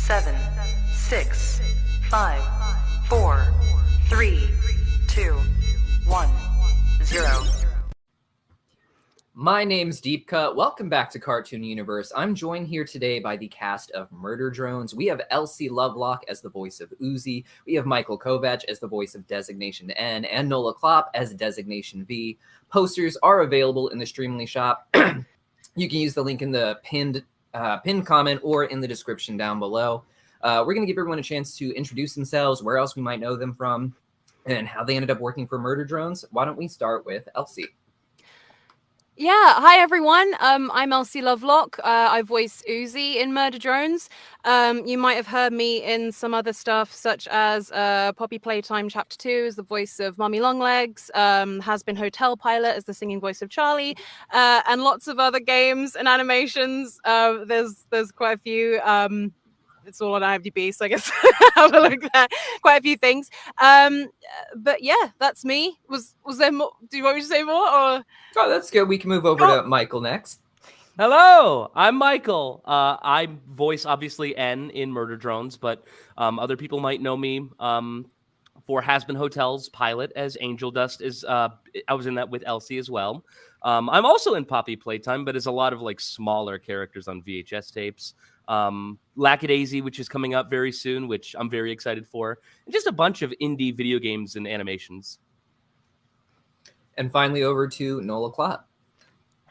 7, 6, 5, 4, 3, 2, 1, 0. My name's Deep Cut. Welcome back to Cartoon Universe. I'm joined here today by the cast of Murder Drones. We have Elsie Lovelock as the voice of Uzi. We have Michael Kovac as the voice of Designation N, and Nola Klopp as Designation V. Posters are available in the Streamily shop. You can use the link in the pinned comment or in the description down below. We're going to give everyone a chance to introduce themselves, where else we might know them from, and how they ended up working for Murder Drones. Why don't we start with Elsie? Yeah, hi everyone. I'm Elsie Lovelock. I voice Uzi in Murder Drones. You might have heard me in some other stuff, such as Poppy Playtime Chapter 2 as the voice of Mummy Longlegs, Has Been Hotel Pilot as the singing voice of Charlie, and lots of other games and animations. There's quite a few. It's all on IMDb, so I guess have a look there. Quite a few things. But yeah, that's me. Was there more? Do you want me to say more? Or Oh, that's good. We can move over to Michael next. Hello, I'm Michael. I voice obviously N in Murder Drones, but other people might know me for Has Been Hotel's pilot as Angel Dust. I was in that with Elsie as well. I'm also in Poppy Playtime, but as a lot of like smaller characters on VHS tapes. Lackadaisy, which is coming up very soon, which I'm very excited for, and just a bunch of indie video games and animations. And finally over to Nola Klopp.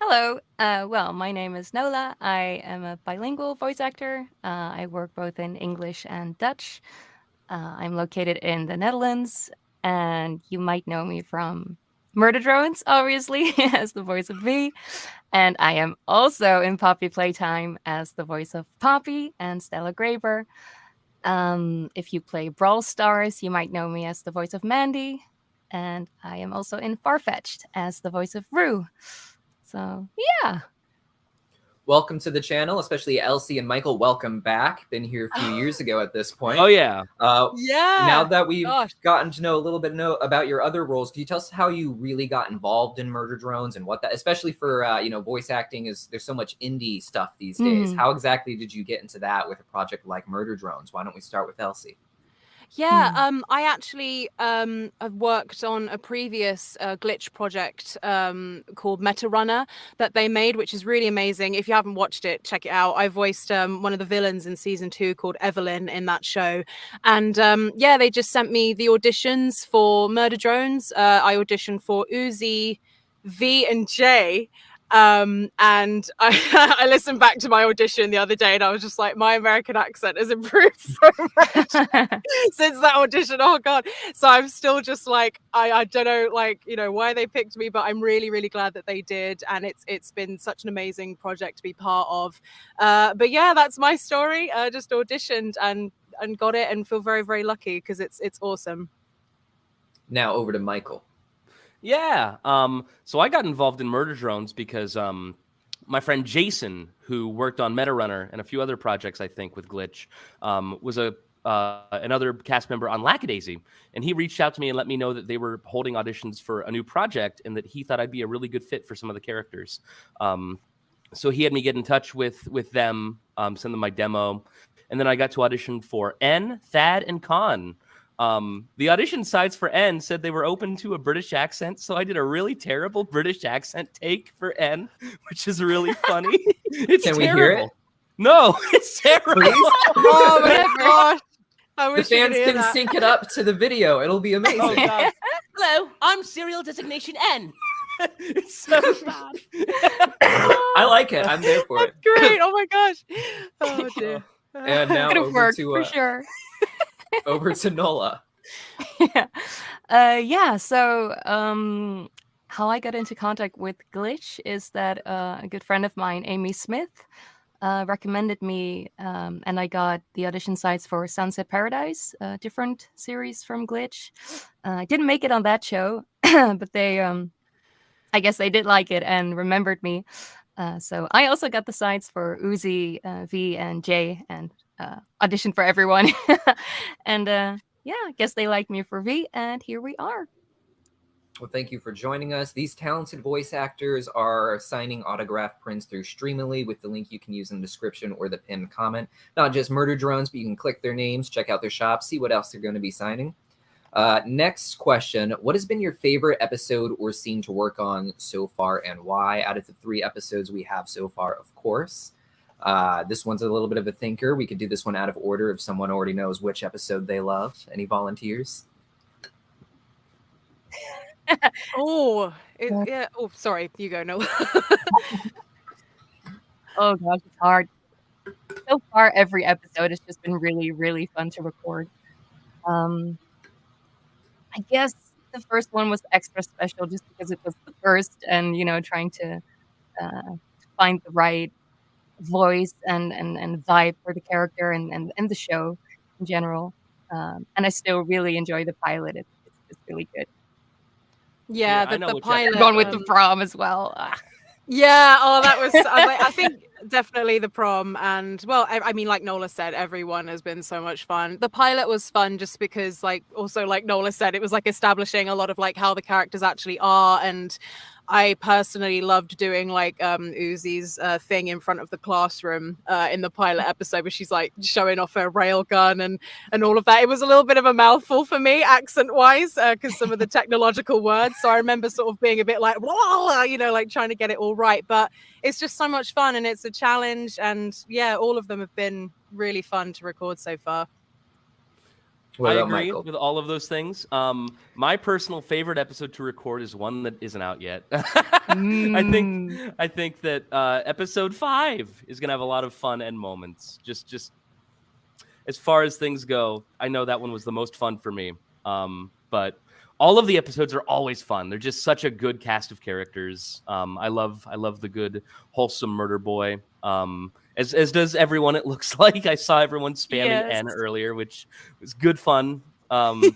Hello. Well, my name is Nola. I am a bilingual voice actor. I work both in English and Dutch. I'm located in the Netherlands, and you might know me from Murder Drones, obviously, as the voice of V. And I am also in Poppy Playtime as the voice of Poppy and Stella Graber. If you play Brawl Stars, you might know me as the voice of Mandy. And I am also in Farfetch'd as the voice of Rue. So, yeah. Welcome to the channel, especially Elsie and Michael. Welcome back. Been here a few years ago at this point. Oh, yeah. yeah. Now that we've gotten to know a little bit about your other roles, can you tell us how you really got involved in Murder Drones and what that, especially for voice acting, is there's so much indie stuff these days. How exactly did you get into that with a project like Murder Drones? Why don't we start with Elsie? Yeah, I actually have worked on a previous glitch project called Meta Runner that they made, which is really amazing. If you haven't watched it, check it out. I voiced one of the villains in season 2 called Evelyn in that show. And yeah, they just sent me the auditions for Murder Drones. I auditioned for Uzi, V, and J. And I listened back to my audition the other day, and I was just like, my American accent has improved so much since that audition. Oh god. So I'm still just like, I don't know, like, why they picked me, but I'm really, really glad that they did, and it's been such an amazing project to be part of. But yeah, that's my story. Just auditioned and got it, and feel very, very lucky because it's awesome. Now over to Michael. Yeah. So I got involved in Murder Drones because my friend Jason, who worked on Meta Runner and a few other projects, I think, with Glitch, was another cast member on Lackadaisy. And he reached out to me and let me know that they were holding auditions for a new project and that he thought I'd be a really good fit for some of the characters. So he had me get in touch with them, send them my demo. And then I got to audition for N, Thad, and Khan. The audition sites for N said they were open to a British accent, so I did a really terrible British accent take for N, which is really funny. It's Can terrible. we hear it? No, it's terrible. Oh my gosh. I wish The fans you could hear can that. sync it up to the video. It'll be amazing. Oh, God. Hello, I'm Serial Designation N. It's so bad. I like it. I'm there for it. That's great. Oh my gosh. Oh dear. And now Could have over worked to for sure. over to Nola. So how I got into contact with Glitch is that a good friend of mine, Amy Smith, recommended me, and I got the audition sites for Sunset Paradise, a different series from Glitch. I didn't make it on that show, but they, I guess they did like it and remembered me. So I also got the sites for Uzi, V, and J, and auditioned for everyone. And yeah, I guess they liked me for V, and here we are. Well, thank you for joining us. These talented voice actors are signing autograph prints through Streamily with the link you can use in the description or the pinned comment. Not just Murder Drones, but you can click their names, check out their shop, see what else they're going to be signing. Next question. What has been your favorite episode or scene to work on so far and why? Out of the 3 episodes we have so far, of course. This one's a little bit of a thinker. We could do this one out of order if someone already knows which episode they love. Any volunteers? Yeah. Oh, sorry. You go, no. Oh gosh, it's hard. So far, every episode has just been really, really fun to record. I guess the first one was extra special just because it was the first, and trying to find the right voice and vibe for the character and the show in general. And I still really enjoy the pilot. It's really good. Yeah, I know the which pilot. Gone with the prom as well. Yeah, that was. I think definitely the prom, and well, I mean, like Nola said, everyone has been so much fun. The pilot was fun just because, also like Nola said, it was like establishing a lot of like how the characters actually are, and I personally loved doing like Uzi's thing in front of the classroom in the pilot episode where she's like showing off her rail gun and all of that. It was a little bit of a mouthful for me accent wise because some of the technological words. So I remember sort of being a bit like, like trying to get it all right. But it's just so much fun and it's a challenge. And yeah, all of them have been really fun to record so far. What I about agree Michael? with all of those things. My personal favorite episode to record is one that isn't out yet. I think that episode 5 is gonna have a lot of fun and moments. Just as far as things go, I know that one was the most fun for me. But all of the episodes are always fun. They're just such a good cast of characters. I love the good, wholesome murder boy. As does everyone, it looks like. I saw everyone spamming N earlier, which was good fun. But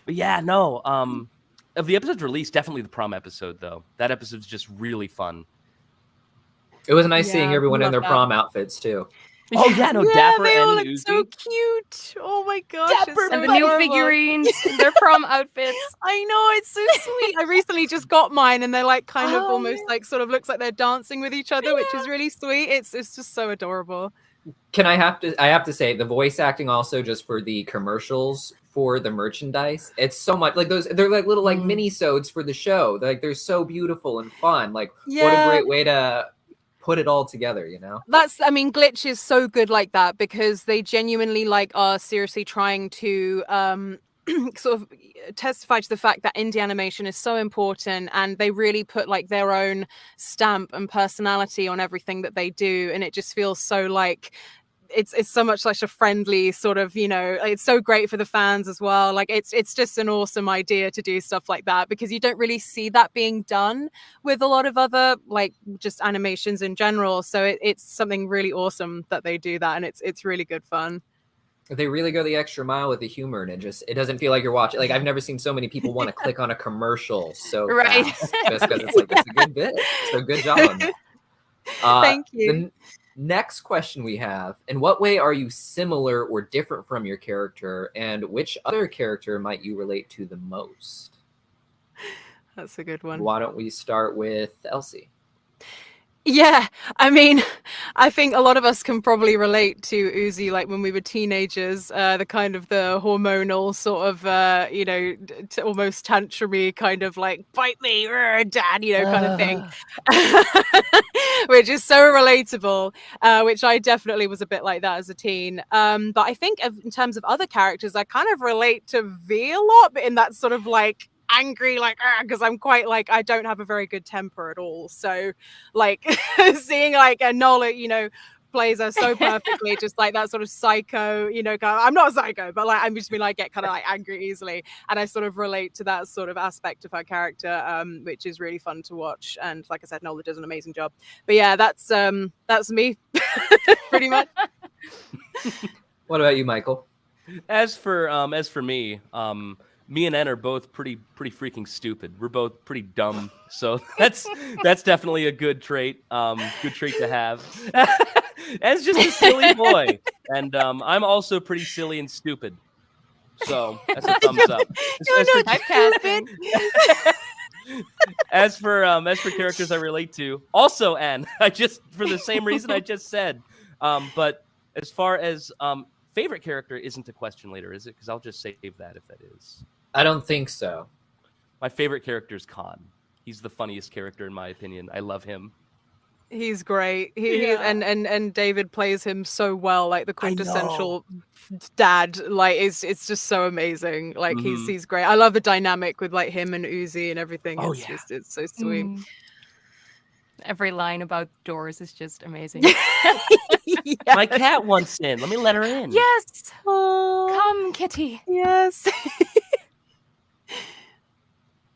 yeah, no. Of the episodes released, definitely the prom episode, though. That episode's just really fun. It was nice seeing Yeah, everyone in love their that. prom outfits, too. Oh, yeah, no, Dapper they all and look Uzi. so cute. Oh my gosh, Dapper it's so And the new adorable. figurines, their prom outfits. I know, it's so sweet. I recently just got mine and they're like kind of Oh, almost like sort of looks like they're dancing with each other, which is really sweet. It's just so adorable. I have to say the voice acting also just for the commercials for the merchandise. It's so much like they're like little like mini-sodes for the show. Like they're so beautiful and fun. Like what Yeah. a great way to put it all together, Glitch is so good like that because they genuinely like are seriously trying to sort of testify to the fact that indie animation is so important and they really put like their own stamp and personality on everything that they do, and it just feels so like it's so much like a friendly sort of, it's so great for the fans as well. Like it's just an awesome idea to do stuff like that because you don't really see that being done with a lot of other like just animations in general. So it's something really awesome that they do that, and it's really good fun. They really go the extra mile with the humor, and it doesn't feel like you're watching. Like I've never seen so many people want to click on a commercial so Right. fast just because it's like it's a good bit. So good job on that. Thank you. The next question we have: in what way are you similar or different from your character, and which other character might you relate to the most? That's a good one. Why don't we start with Elsie? Yeah, I mean, I think a lot of us can probably relate to Uzi, like when we were teenagers, the kind of the hormonal sort of, almost tantrumy kind of like, bite me, dad, kind of thing, which is so relatable, which I definitely was a bit like that as a teen. But I think in terms of other characters, I kind of relate to V a lot, but in that sort of like, angry like because I'm quite like I don't have a very good temper at all, so like seeing like a Nola plays her so perfectly, just like that sort of psycho, kind of, I'm not a psycho, but like I'm just being like get kind of like angry easily, and I sort of relate to that sort of aspect of her character, which is really fun to watch. And like I said, Nola does an amazing job. But yeah, that's me pretty much. What about you, Michael? As for me, me and N are both pretty freaking stupid. We're both pretty dumb, so that's definitely a good trait. Good trait to have. As just a silly boy, and I'm also pretty silly and stupid. So that's a thumbs up. You're not Typecasting. As for characters I relate to, also Anne, I just for the same reason I just said. But as far as favorite character isn't a question later, is it? Because I'll just save that if that is. I don't think so. My favorite character is Khan. He's the funniest character in my opinion. I love him. He's great. And David plays him so well, like the quintessential dad. Like it's just so amazing. Like he's great. I love the dynamic with like him and Uzi and everything. It's so sweet. Every line about doors is just amazing. My cat wants in. Let me let her in. Yes. Aww. Come, kitty. Yes.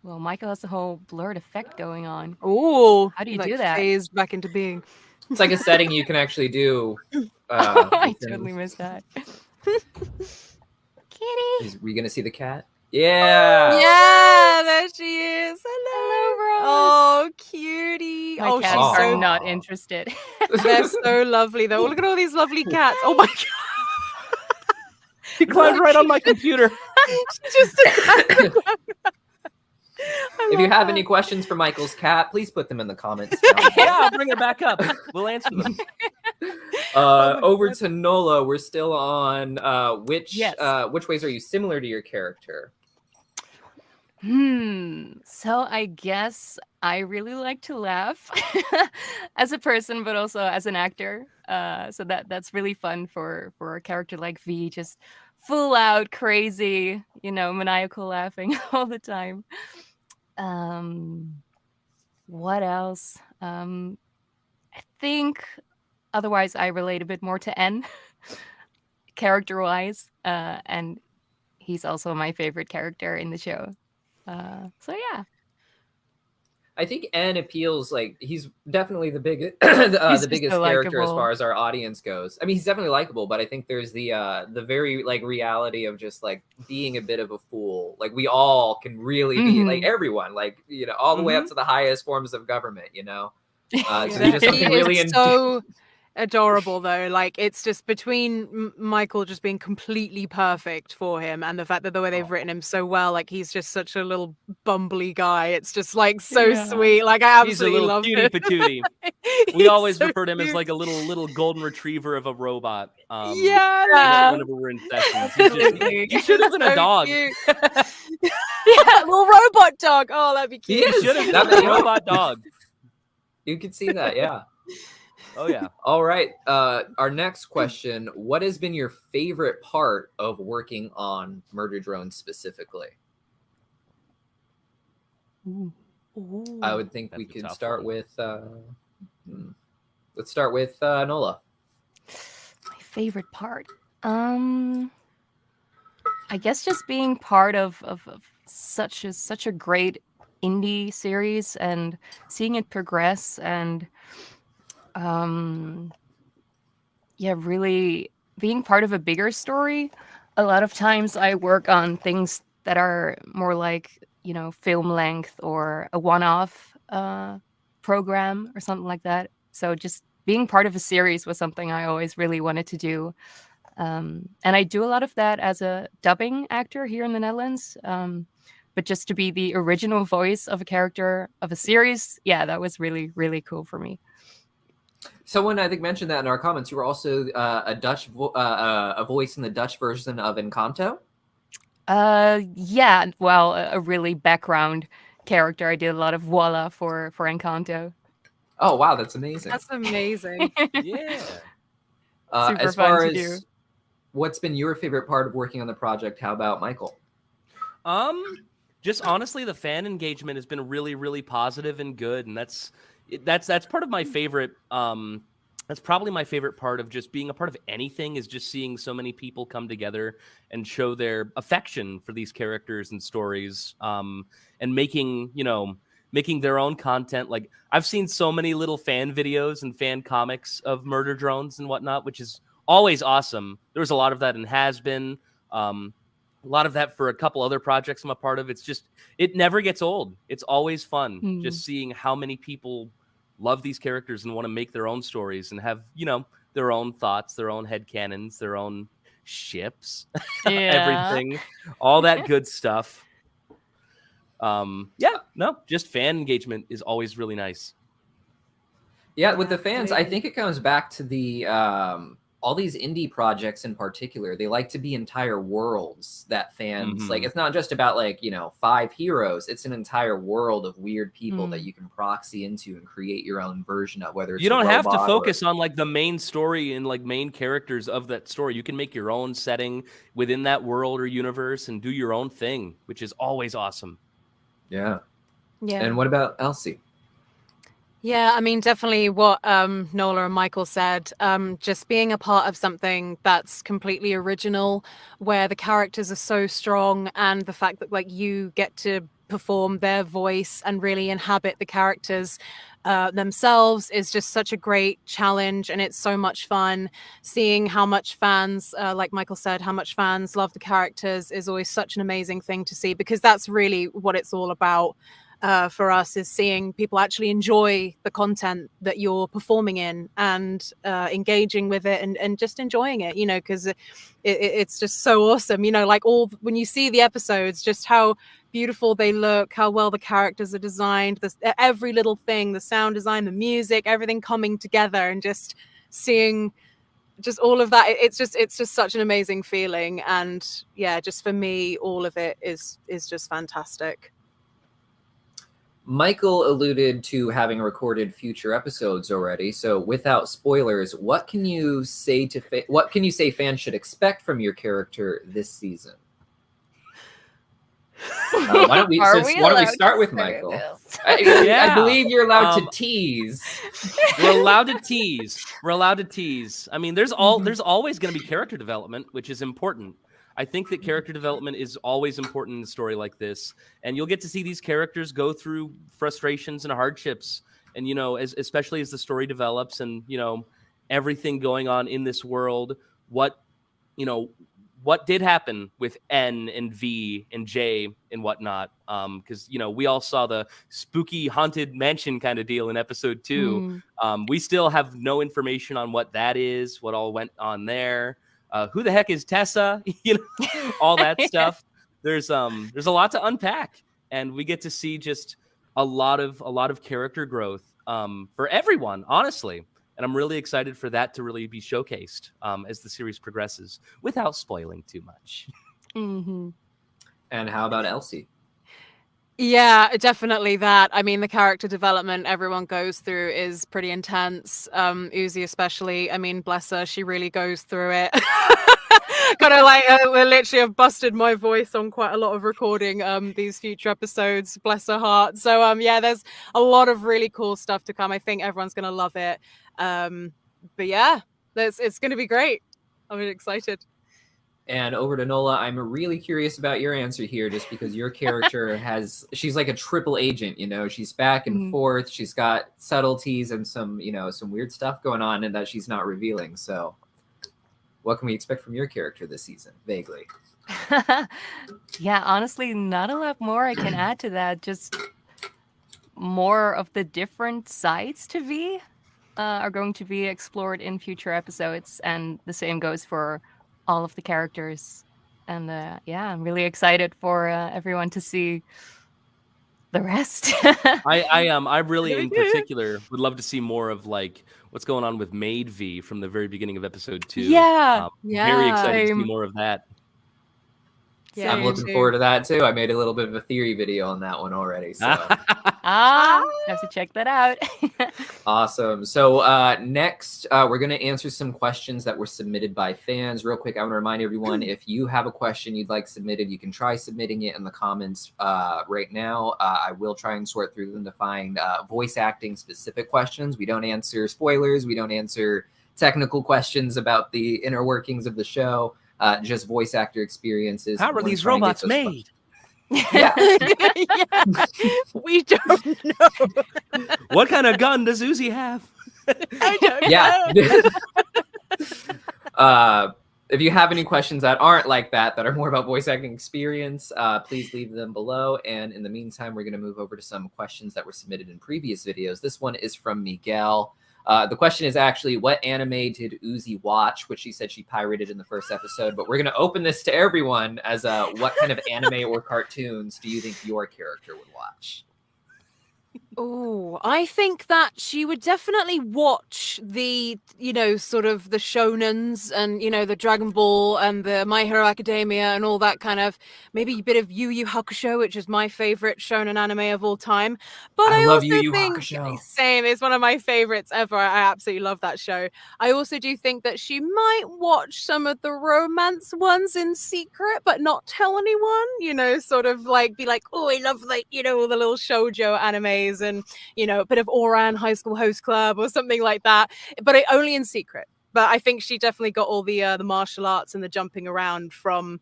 Well, Michael has the whole blurred effect going on. Oh, How do you like do that? phase back into being. It's like a setting you can actually do. I totally missed that. Kitty. Are we gonna see the cat? Yeah. Yeah, there she is. Hello, Rose. Oh, cutie. My cats she's are so- not interested. They're so lovely though. Look at all these lovely cats. Oh my god. He climbed right on my computer. Just If you have any questions for Michael's cat, please put them in the comments. Yeah, I'll bring her back up. We'll answer them. Over to Nola. We're still on which ways are you similar to your character? So I guess I really like to laugh as a person, but also as an actor. So that's really fun for a character like V, just full out crazy, maniacal laughing all the time. What else? I think otherwise I relate a bit more to N character-wise, and he's also my favorite character in the show. So yeah. I think N appeals, like he's definitely the biggest He's the biggest so character as likable. far as our audience goes. I mean, he's definitely likable, but I think there's the very like reality of just like being a bit of a fool. Like we all can really be like everyone, like all the way up to the highest forms of government. So there's just something He really is so adorable though. Like it's just between Michael just being completely perfect for him and the fact that the way they've written him so well, like he's just such a little bumbly guy. It's just like so sweet. Like I absolutely He's a love little him. cutie patootie. We He's always so refer to him as cute. like a little golden retriever of a robot. Yeah. Whenever we're in sessions, he should have been a So dog. cute. Yeah, well, robot dog. Oh, that'd be He cute. is. Should have That- been a robot dog. You can see that, yeah. Oh yeah. All right. Our next question: what has been your favorite part of working on Murder Drones specifically? I would think we That's a could tough start one. with. Let's start with Nola. My favorite part. I guess just being part of such a great indie series and seeing it progress and really being part of a bigger story. A lot of times I work on things that are more like, film length or a one-off program or something like that. So just being part of a series was something I always really wanted to do. And I do a lot of that as a dubbing actor here in the Netherlands. But just to be the original voice of a character of a series, yeah, that was really, really cool for me. Someone I think mentioned that in our comments. You were also a voice in the Dutch version of Encanto. Yeah, well, a really background character. I did a lot of voila for Encanto. Oh wow, that's amazing. That's amazing. Yeah. Super As fun far to as do. what's been your favorite part of working on the project? How about Michael? Just honestly, the fan engagement has been really, really positive and good, and that's part of my favorite. That's probably my favorite part of just being a part of anything is just seeing so many people come together and show their affection for these characters and stories, and making their own content. Like I've seen so many little fan videos and fan comics of Murder Drones and whatnot, which is always awesome. There was a lot of that and has been. A lot of that for a couple other projects I'm a part of. It's just, it never gets old. It's always fun just seeing how many people love these characters and want to make their own stories and have, their own thoughts, their own headcanons, their own ships, Yeah. everything, all that good stuff. Just fan engagement is always really nice. Yeah, with the fans, I Absolutely. think it comes back to the all these indie projects in particular. They like to be entire worlds that fans like. It's not just about like 5 heroes. It's an entire world of weird people that you can proxy into and create your own version of. Whether it's You don't have to robot focus on like the main story and like main characters of that story. You can make your own setting within that world or universe and do your own thing, which is always awesome. Yeah. Yeah. And what about Elsie? Yeah, I mean, definitely what Nola and Michael said. Just being a part of something that's completely original, where the characters are so strong, and the fact that like you get to perform their voice and really inhabit the characters themselves is just such a great challenge, and it's so much fun. Seeing how much fans, like Michael said, how much fans love the characters is always such an amazing thing to see, because that's really what it's all about. For us, is seeing people actually enjoy the content that you're performing in and engaging with it and just enjoying it, because it's just so awesome. Like when you see the episodes, just how beautiful they look, how well the characters are designed, every little thing, the sound design, the music, everything coming together, and just seeing just all of that. It's just such an amazing feeling. And yeah, just for me, all of it is just fantastic. Michael alluded to having recorded future episodes already. So, without spoilers, what can you say fans should expect from your character this season? Why don't we start with Michael? I believe you're allowed to tease. We're allowed to tease. I mean, there's always going to be character development, which is important. I think that character development is always important in a story like this, and you'll get to see these characters go through frustrations and hardships, and especially as the story develops, and everything going on in this world. What did happen with N and V and J and whatnot? Because we all saw the spooky haunted mansion kind of deal in episode 2. We still have no information on what that is, what all went on there. Who the heck is Tessa? All that stuff. There's a lot to unpack, and we get to see just a lot of character growth for everyone, honestly. And I'm really excited for that to really be showcased as the series progresses, without spoiling too much. Mm-hmm. And how about Elsie? Yeah, definitely that. I mean, the character development everyone goes through is pretty intense. Uzi especially. I mean, bless her, she really goes through it. Kind of like literally have busted my voice on quite a lot of recording these future episodes. Bless her heart. So yeah, there's a lot of really cool stuff to come. I think everyone's gonna love it. But yeah, it's gonna be great. I'm really excited. And over to Nola, I'm really curious about your answer here, just because your character she's like a triple agent, she's back and forth. She's got subtleties and some weird stuff going on and that she's not revealing. So what can we expect from your character this season? Vaguely. Yeah, honestly, not a lot more I can add to that. Just more of the different sides to V are going to be explored in future episodes. And the same goes for all of the characters, and yeah, I'm really excited for everyone to see the rest. I really in particular would love to see more of like what's going on with Maid V from the very beginning of episode 2. Very excited to see more of that. Yeah, I'm looking forward to that too. I made a little bit of a theory video on that one already. So have to check that out. Awesome. So next, we're going to answer some questions that were submitted by fans. Real quick, I want to remind everyone, if you have a question you'd like submitted, you can try submitting it in the comments right now. I will try and sort through them to find voice acting specific questions. We don't answer spoilers. We don't answer technical questions about the inner workings of the show. Just voice actor experiences. How are these robots made? Yeah. We don't know. What kind of gun does Uzi have? I don't know. If you have any questions that aren't like that are more about voice acting experience, please leave them below. And in the meantime, we're going to move over to some questions that were submitted in previous videos. This one is from Miguel. The question is actually, what anime did Uzi watch, which she said she pirated in the first episode. But we're going to open this to everyone as what kind of anime or cartoons do you think your character would watch? Oh, I think that she would definitely watch the, sort of the shonens and, the Dragon Ball and the My Hero Academia and all that kind of, maybe a bit of Yu Yu Hakusho, which is my favorite shonen anime of all time. But I love also Yu Yu think, Hakusho. same, it's one of my favorites ever. I absolutely love that show. I also do think that she might watch some of the romance ones in secret, but not tell anyone, sort of like be like, oh, I love all the little shoujo animes and, a bit of Oran High School Host Club or something like that, but only in secret. But I think she definitely got all the martial arts and the jumping around from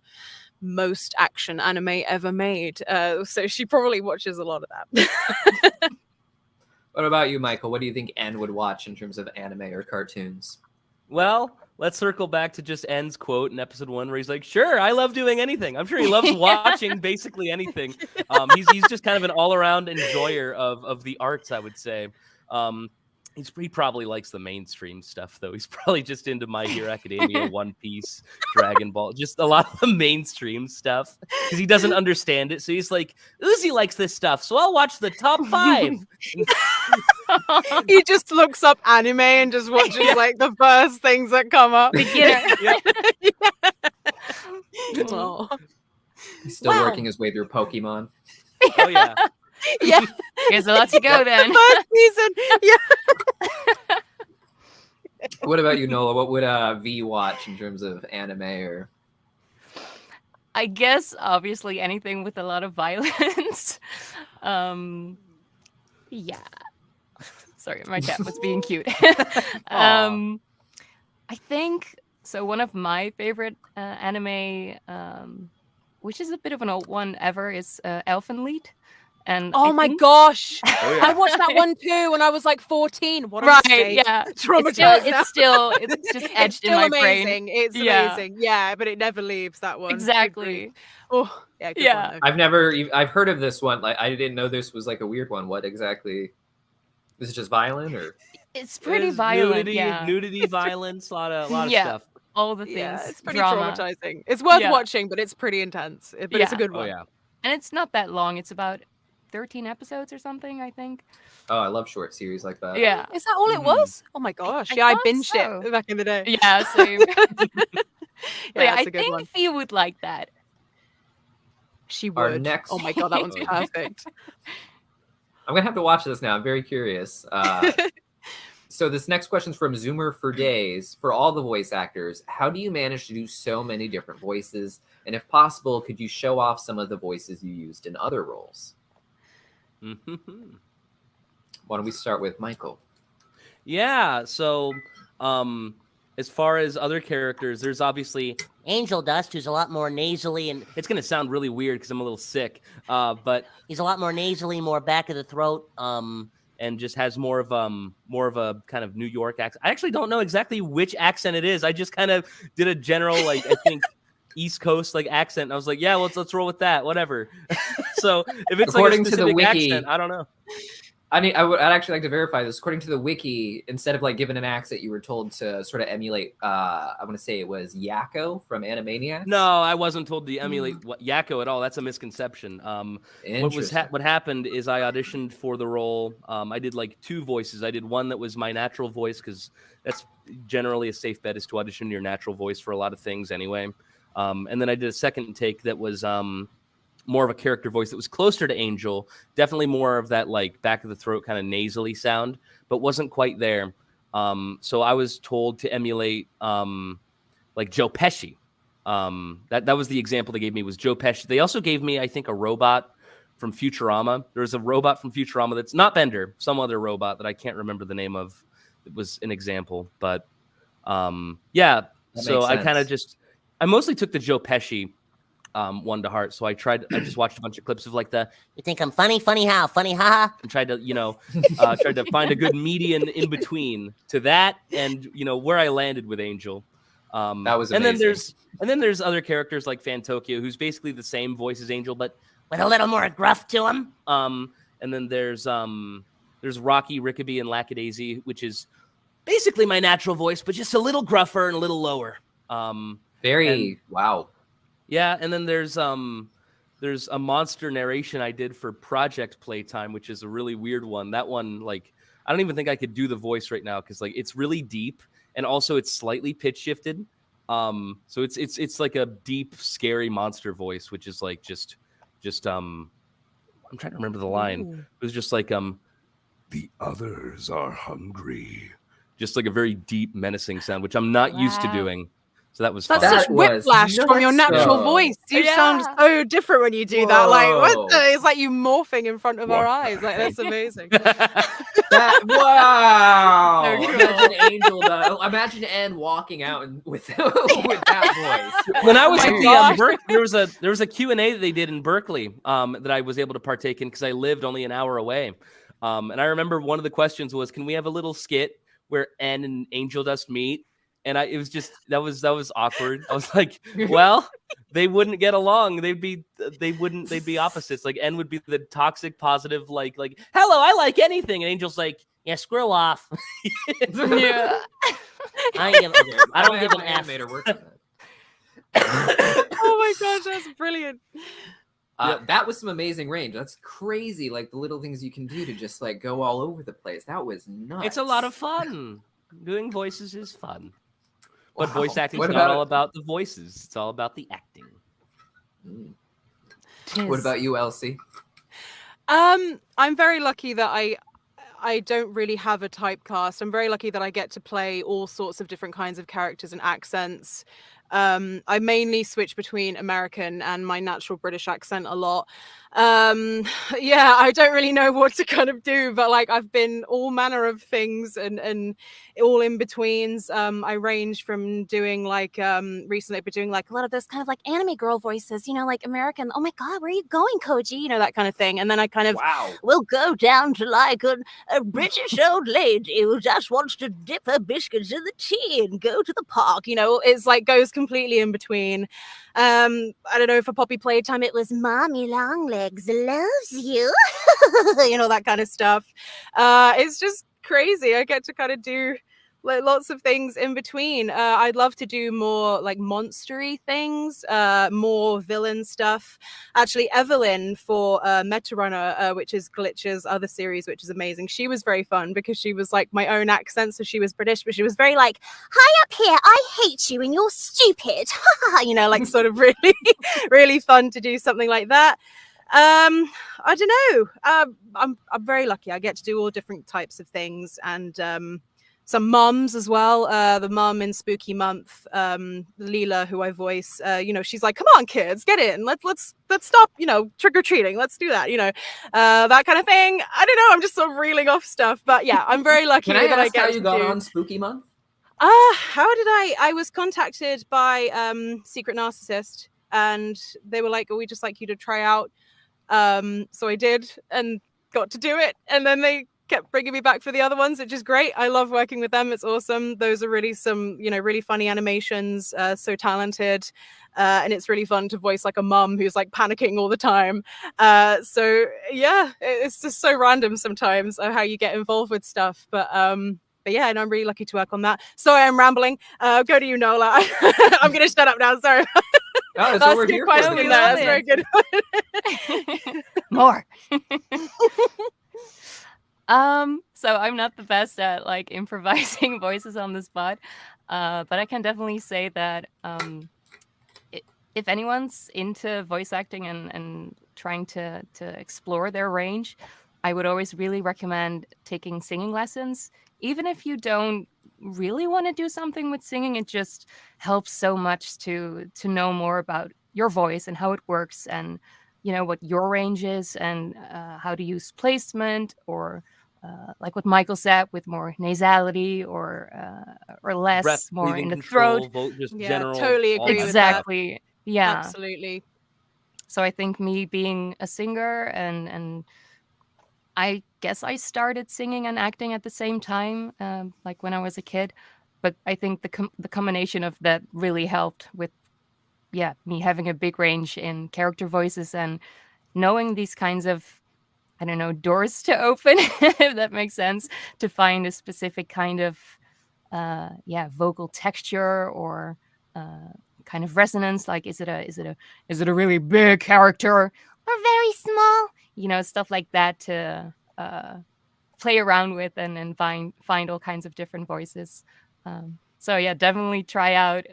most action anime ever made. So she probably watches a lot of that. What about you, Michael? What do you think N would watch in terms of anime or cartoons? Well, let's circle back to just N's quote in episode 1 where he's like, sure, I love doing anything. I'm sure he loves watching basically anything. He's just kind of an all-around enjoyer of the arts, I would say. He probably likes the mainstream stuff, though. He's probably just into My Hero Academia, One Piece, Dragon Ball, just a lot of the mainstream stuff because he doesn't understand it. So he's like, Uzi likes this stuff, so I'll watch the top 5. He just looks up anime and just watches like the first things that come up. Beginner. Oh. He's still working his way through Pokemon. Oh, yeah. Yeah. There's a lot to go then. First season. Yeah. What about you, Nola? What would V watch in terms of anime or? I guess obviously anything with a lot of violence. Yeah. Sorry, my cat was being cute. I think so. One of my favorite anime, which is a bit of an old one ever, is Elfenlied. And oh I my think- gosh, Oh, yeah. I watched that one too when I was like 14. What a Right, mistake. yeah. Traumatized now. It's just It's etched still in my amazing. brain. It's Yeah. amazing. Yeah, but it never leaves that one. Exactly. Oh, yeah. Good Yeah. One, though. I've heard of this one. Like, I didn't know this was like a weird one. What exactly? Is it just violent or? It's pretty There's violent. nudity, violence, a lot of Yeah. stuff. All the things. Yeah, it's pretty drama. traumatizing. It's worth Yeah. watching, but it's pretty intense. But it's a Yeah. good Oh, one. yeah. And it's not that long. It's about 13 episodes or something, I think. Oh, I love short series like that. Yeah. Is that all it Mhm. was? Oh my gosh. I Yeah, I thought binged so. it back in the day. Yeah, same. Yeah, I it's a good think one. you would like that. She Our would. next- Oh my god, that one's Oh, perfect. I'm gonna have to watch this now. I'm very curious. So this next question is from Zoomer for Days. For all the voice actors, how do you manage to do so many different voices? And if possible, could you show off some of the voices you used in other roles? Mhm. Why don't we start with Michael? Yeah, so as far as other characters, there's obviously Angel Dust, who's a lot more nasally, and it's gonna sound really weird because I'm a little sick, but he's a lot more nasally, more back of the throat. and just has more of a kind of New York accent. I actually don't know exactly which accent it is. I just kind of did a general like I think East Coast like accent. And I was like, yeah, let's roll with that, whatever. So if it's According like a to the specific wiki- accent, I don't know. I'd actually like to verify this. According to the wiki, instead of like given an accent, you were told to sort of emulate. I want to say it was Yakko from Animaniacs. No, I wasn't told to emulate Yakko at all. That's a misconception. What happened is I auditioned for the role. I did like 2 voices. I did one that was my natural voice because that's generally a safe bet is to audition your natural voice for a lot of things anyway. And then I did a second take that was more of a character voice that was closer to Angel, definitely more of that like back of the throat kind of nasally sound, but wasn't quite there. So I was told to emulate like Joe Pesci. That was the example they gave me was Joe Pesci. They also gave me, I think, a robot from Futurama. There's a robot from Futurama that's not Bender, some other robot that I can't remember the name of. It was an example, but yeah. That So makes I kind of sense. I mostly took the Joe Pesci one to heart. So I just watched a bunch of clips of like You think I'm funny? Funny how? Funny haha? and tried to, tried to find a good median in between to that and, where I landed with Angel. That was and amazing. then there's other characters like Fantokyo, who's basically the same voice as Angel, but With a little more gruff to him? and then there's Rocky, Rickaby, and Lackadaisy, which is basically my natural voice, but just a little gruffer and a little lower. Wow. Yeah, and then there's a monster narration I did for Project Playtime, which is a really weird one. That one, like, I don't even think I could do the voice right now because like it's really deep and also it's slightly pitch shifted. So it's like a deep, scary monster voice, which is like just I'm trying to remember the line. Ooh. It was just like the others are hungry. Just like a very deep, menacing sound, which I'm not used to Wow. doing. So that was That's fun. That such was whiplash from your nuts, natural though. voice. You Yeah. sound so different when you do that. Like, what Whoa. the? It's like you morphing in front of our What eyes. the Like, that's amazing. Wow! So cool. Imagine Angel. Imagine Anne walking out with that voice. When I was Oh at my the gosh. there was a Q&A that they did in Berkeley that I was able to partake in because I lived only an hour away. And I remember one of the questions was, can we have a little skit where Anne and Angel Dust meet? And it was just that was awkward. I was like, well, they wouldn't get along. They'd be opposites. Like Anne would be the toxic, positive, like, hello, I like anything, and Angel's like, Yeah, screw off. Yeah. I don't give an F. animator works on that. Oh my gosh, that's brilliant. That was some amazing range. That's crazy. Like the little things you can do to just like go all over the place. That was nuts. it's a lot of fun. Doing voices is fun. But Wow. voice acting is What not about- all about the voices. It's all about the acting. What about you, Elsie? I'm very lucky that I don't really have a typecast. I'm very lucky that I get to play all sorts of different kinds of characters and accents. I mainly switch between American and my natural British accent a lot. Yeah, I don't really know what to kind of do, but like I've been all manner of things and all in betweens. I range from doing like recently I've been doing like a lot of those kind of like anime girl voices, you know, like American, oh my god, where are you going, Koji? You know, that kind of thing. And then I kind of Wow. We'll go down to like a British old lady who just wants to dip her biscuits in the tea and go to the park. you know, it's like goes completely in between. I don't know, for Poppy Playtime it was Mommy Longlegs loves you. You know, that kind of stuff. It's just crazy. I get to kind of do like lots of things in between. I'd love to do more like monstery things, more villain stuff. Actually, Evelyn for Meta Runner, which is Glitch's other series, which is amazing. She was very fun because she was like my own accent, so she was British, but she was very like, "Hi up here, I hate you and you're stupid." You know, like sort of really, really fun to do something like that. I don't know. I'm very lucky. I get to do all different types of things and some mums as well. The mum in Spooky Month, Leela, who I voice, you know, she's like, "Come on, kids, get in. Let's stop, you know, trick or treating. Let's do that." You know, that kind of thing. I don't know. I'm just sort of reeling off stuff, but yeah, I'm very lucky Can I that I ask get how to you got do. on Spooky Month? How did I was contacted by Secret Narcissist, and they were like, "Oh, we just like you to try out." So I did and got to do it, and then they kept bringing me back for the other ones, which is great. I love working with them. It's awesome. Those are really some, you know, really funny animations, so talented. And it's really fun to voice like a mum who's like panicking all the time. So yeah, it's just so random sometimes how you get involved with stuff. But yeah, and I'm really lucky to work on that. Sorry, I'm rambling. Go to you, Nola. I'm going to shut up now. Sorry. Oh, that's what That's we're a good here question. for. We That's love very it. good. More. So I'm not the best at like improvising voices on the spot, but I can definitely say that if anyone's into voice acting and trying to explore their range, I would always really recommend taking singing lessons. Even if you don't really want to do something with singing, it just helps so much to know more about your voice and how it works, and you know what your range is, and how to use placement, or like what Michael said, with more nasality or less, Breath, more breathing in the control, throat. just Yeah, general. totally all agree that with that. Exactly. Yeah. Absolutely. So I think me being a singer and I guess I started singing and acting at the same time, like when I was a kid. But I think the combination of that really helped with, yeah, me having a big range in character voices and knowing these kinds of, I don't know, doors to open, if that makes sense, to find a specific kind of vocal texture or kind of resonance. Like, is it a really big character or very small? Stuff like that to play around with and find all kinds of different voices. So yeah, definitely try out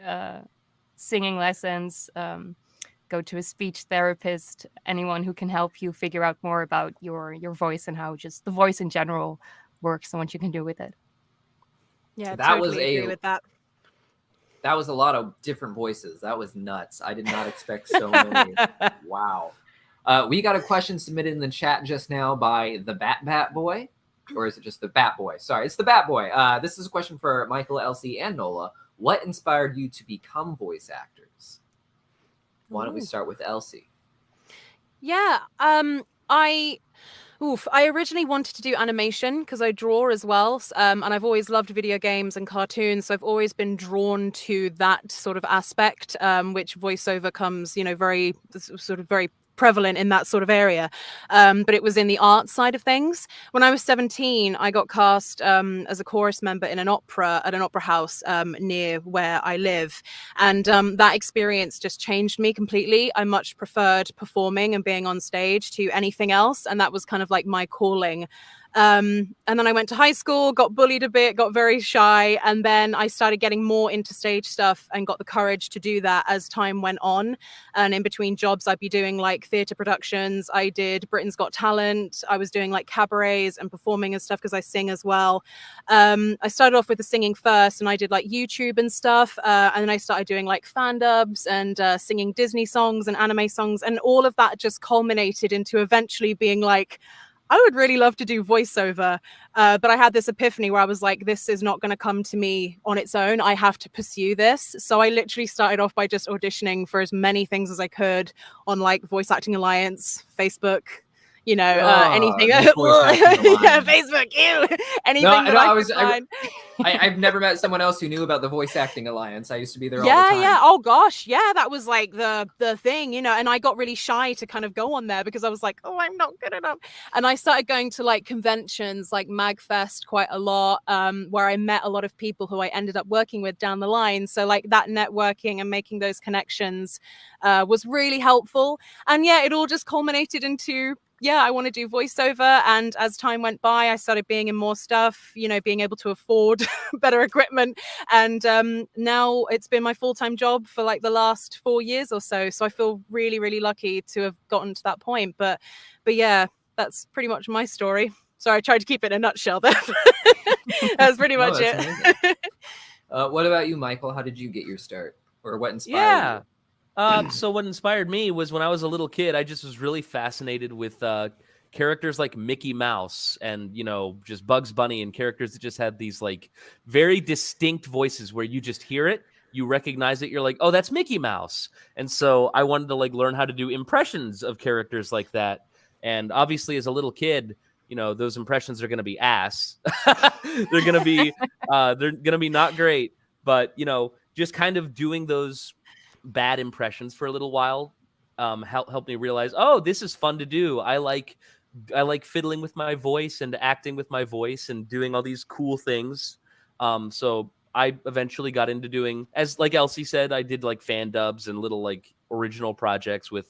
singing lessons. Go to a speech therapist, anyone who can help you figure out more about your voice and how just the voice in general works and what you can do with it. Yeah, That totally was agree with that. That was a lot of different voices. That was nuts. I did not expect so many. Wow. We got a question submitted in the chat just now by the Bat Boy. Or is it just the Bat Boy? Sorry, it's the Bat Boy. This is a question for Michael, Elsie, and Nola. What inspired you to become voice actors? Why don't we start with Elsie? Yeah, I originally wanted to do animation because I draw as well, and I've always loved video games and cartoons, so I've always been drawn to that sort of aspect, which voiceover comes, very prevalent in that sort of area, but it was in the art side of things. When I was 17, I got cast as a chorus member in an opera at an opera house near where I live, and that experience just changed me completely. I much preferred performing and being on stage to anything else, and that was kind of like my calling. And then I went to high school, got bullied a bit, got very shy, and then I started getting more into stage stuff and got the courage to do that as time went on. And in between jobs, I'd be doing like theatre productions. I did Britain's Got Talent. I was doing like cabarets and performing and stuff because I sing as well. I started off with the singing first, and I did like YouTube and stuff, and then I started doing like fan dubs and singing Disney songs and anime songs, and all of that just culminated into eventually being like, I would really love to do voiceover, but I had this epiphany where I was like, this is not going to come to me on its own. I have to pursue this. So I literally started off by just auditioning for as many things as I could on like Voice Acting Alliance, Facebook, anything. Yeah, Facebook, anything I could find. I've never met someone else who knew about the Voice Acting Alliance. I used to be there all the time. Yeah. Oh gosh, yeah, that was like the thing, and I got really shy to kind of go on there because I was like, oh, I'm not good enough. And I started going to like conventions like MagFest quite a lot, where I met a lot of people who I ended up working with down the line. So like that networking and making those connections was really helpful. And yeah, it all just culminated into, I want to do voiceover. And as time went by, I started being in more stuff, being able to afford better equipment. And now it's been my full-time job for like the last 4 years or so. So I feel really, really lucky to have gotten to that point. But yeah, that's pretty much my story. Sorry, I tried to keep it in a nutshell there. That's pretty much it. What about you, Michael? How did you get your start? Or what inspired you? So what inspired me was when I was a little kid, I just was really fascinated with characters like Mickey Mouse and, just Bugs Bunny, and characters that just had these like very distinct voices where you just hear it, you recognize it, you're like, oh, that's Mickey Mouse. And so I wanted to like learn how to do impressions of characters like that. And obviously as a little kid, those impressions are going to be ass. They're going to be not great, but just kind of doing those bad impressions for a little while helped me realize, oh, this is fun to do. I like fiddling with my voice and acting with my voice and doing all these cool things. So I eventually got into doing, as like Elsie said, I did like fan dubs and little like original projects with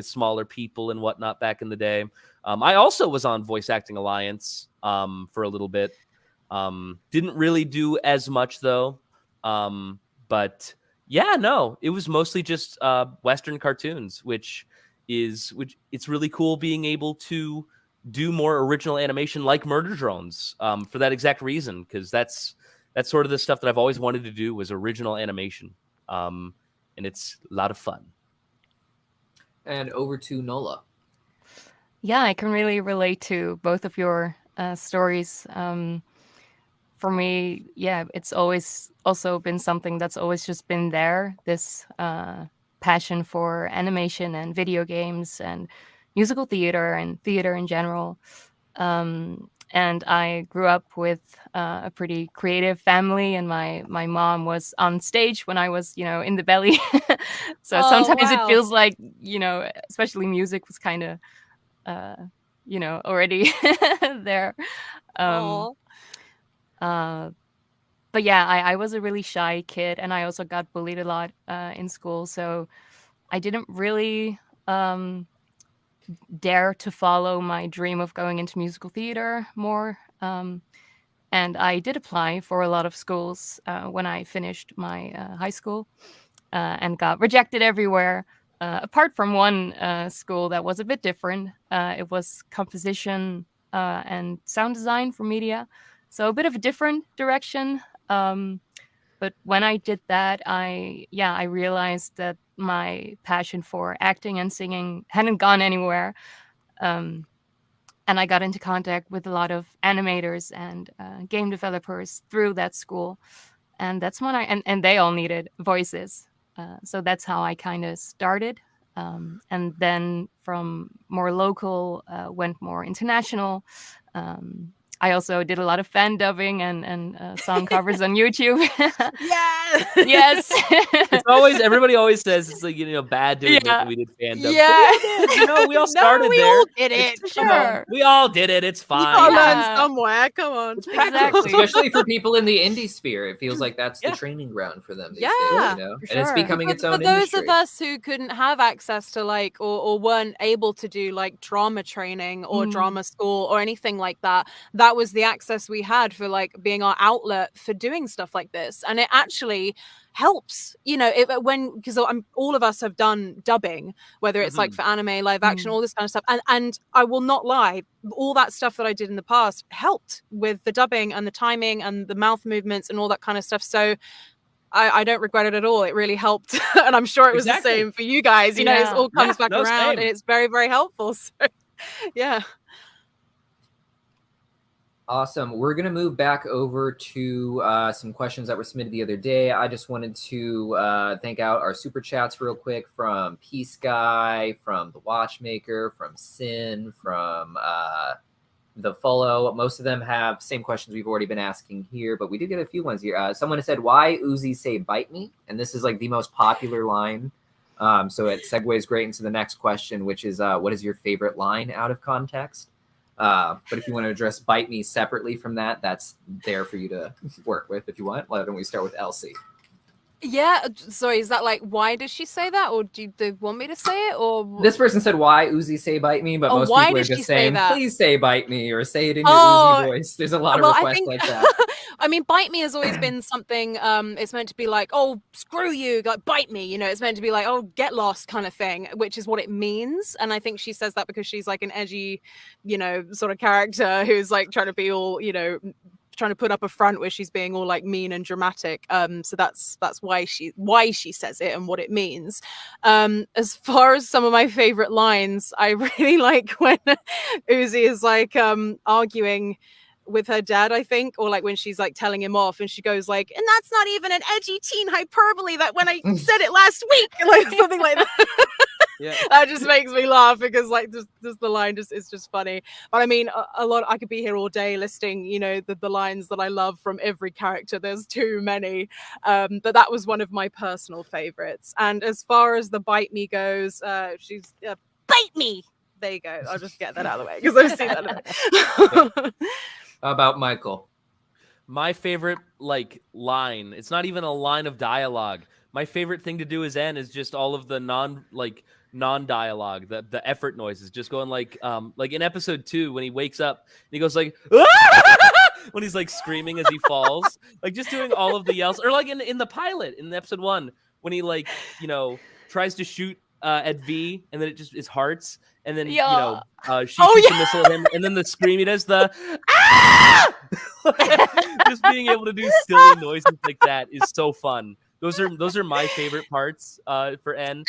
smaller people and whatnot back in the day. I also was on Voice Acting Alliance for a little bit. Didn't really do as much though. But yeah, no, it was mostly just Western cartoons, which it's really cool being able to do more original animation like Murder Drones for that exact reason, because that's sort of the stuff that I've always wanted to do was original animation, and it's a lot of fun. And over to Nola. Yeah, I can really relate to both of your stories. For me, yeah, it's always also been something that's always just been there, this passion for animation and video games and musical theater and theater in general. And I grew up with a pretty creative family, and my mom was on stage when I was, in the belly. So sometimes it feels like, especially music was kind of, already there. but yeah, I was a really shy kid, and I also got bullied a lot in school. So I didn't really dare to follow my dream of going into musical theater more. And I did apply for a lot of schools when I finished my high school and got rejected everywhere, apart from one school that was a bit different. It was composition and sound design for media. So a bit of a different direction. But when I did that, I realized that my passion for acting and singing hadn't gone anywhere. And I got into contact with a lot of animators and game developers through that school. And that's when and they all needed voices. So that's how I kind of started. And then from more local, went more international. I also did a lot of fan dubbing and song covers on YouTube. Yeah. Yes. It's always, everybody always says it's like, bad doing it Yeah. when we did fan dub. Yeah. We all started we there. all did it. Come on. Sure. We all did it. It's You fine. gotta Yeah. learn somewhere. Come on. Exactly. Especially for people in the indie sphere, it feels like that's the training ground for them these days, Yeah, and it's sure. becoming its own For those industry. of us who couldn't have access to or weren't able to do like drama training or drama school or anything like that, that was the access we had for like being our outlet for doing stuff like this. And it actually helps, because all of us have done dubbing, whether it's like for anime, live action, all this kind of stuff. And I will not lie, all that stuff that I did in the past helped with the dubbing and the timing and the mouth movements and all that kind of stuff. So I don't regret it at all. It really helped. And I'm sure it was the same for you guys. It all comes back around same. and it's very, very helpful. So yeah. Awesome. We're going to move back over to some questions that were submitted the other day. I just wanted to thank out our super chats real quick from Peace Guy, from The Watchmaker, from Sin, from The Follow. Most of them have same questions we've already been asking here, but we did get a few ones here. Someone has said, why Uzi say bite me? And this is like the most popular line. So it segues great into the next question, which is, what is your favorite line out of context? But if you want to address bite me separately from that, that's there for you to work with if you want. Why don't we start with Elsie? Yeah, sorry, is that like, why does she say that? Or do they want me to say it? Or This person said, why Uzi say bite me? But most why people are did she just say saying, that? please say bite me, or say it in your Uzi voice. There's a lot of requests like that. I mean, bite me has always been something, it's meant to be like, oh, screw you, like, bite me, it's meant to be like, oh, get lost kind of thing, which is what it means. And I think she says that because she's like an edgy, sort of character who's like trying to be all, trying to put up a front where she's being all like mean and dramatic. So that's why she says it and what it means. As far as some of my favorite lines, I really like when Uzi is like arguing with her dad, I think, or like when she's like telling him off and she goes like, and that's not even an edgy teen hyperbole that when I said it last week, like something like that. Yeah. That just makes me laugh because like just the line is just funny. But I mean, a lot, I could be here all day listing, the lines that I love from every character. There's too many. But that was one of my personal favorites. And as far as the bite me goes, she's bite me. There you go. I'll just get that out of the way because I've seen that. How about Michael? My favorite line, it's not even a line of dialogue. My favorite thing to do as N is just all of the non-dialogue, the effort noises, just going like in episode 2 when he wakes up and he goes like when he's like screaming as he falls, like just doing all of the yells, or like in the pilot in episode 1 when he tries to shoot at V and then it just is hearts and then she shoots a missile at him and then the scream he does the just being able to do silly noises like that is so fun. Those are my favorite parts for N.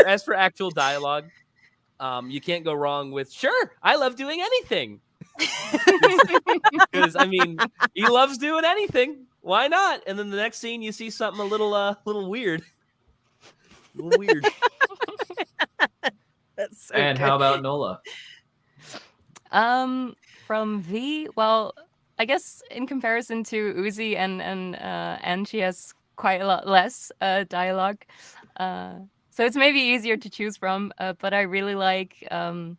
As for actual dialogue, you can't go wrong with sure. I love doing anything because I mean he loves doing anything. Why not? And then the next scene you see something a little weird. A little weird. That's so And good. how about Nola? From V, well, I guess in comparison to Uzi and she has quite a lot less dialogue, so it's maybe easier to choose from. But I really like the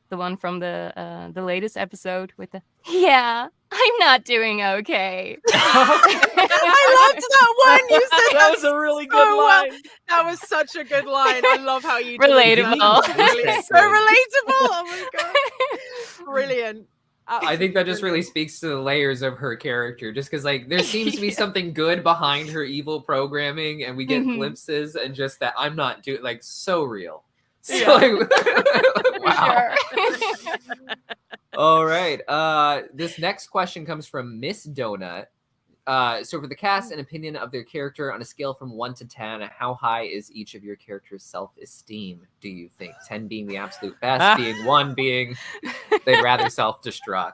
one from the latest episode with the I'm not doing okay. I loved that one. You said That was a really so good well. line. That was such a good line. I love how you Relatable. Brilliant. So relatable. Oh my god. Brilliant. I think that just really speaks to the layers of her character, just because like there seems to be something good behind her evil programming, and we get glimpses, and just that I'm not doing like so real. So, like, wow. Sure. All right. This next question comes from Miss Donut. So for the cast, an opinion of their character on a scale from 1 to 10, how high is each of your character's self-esteem, do you think? 10 being the absolute best, being 1 being they'd rather self-destruct.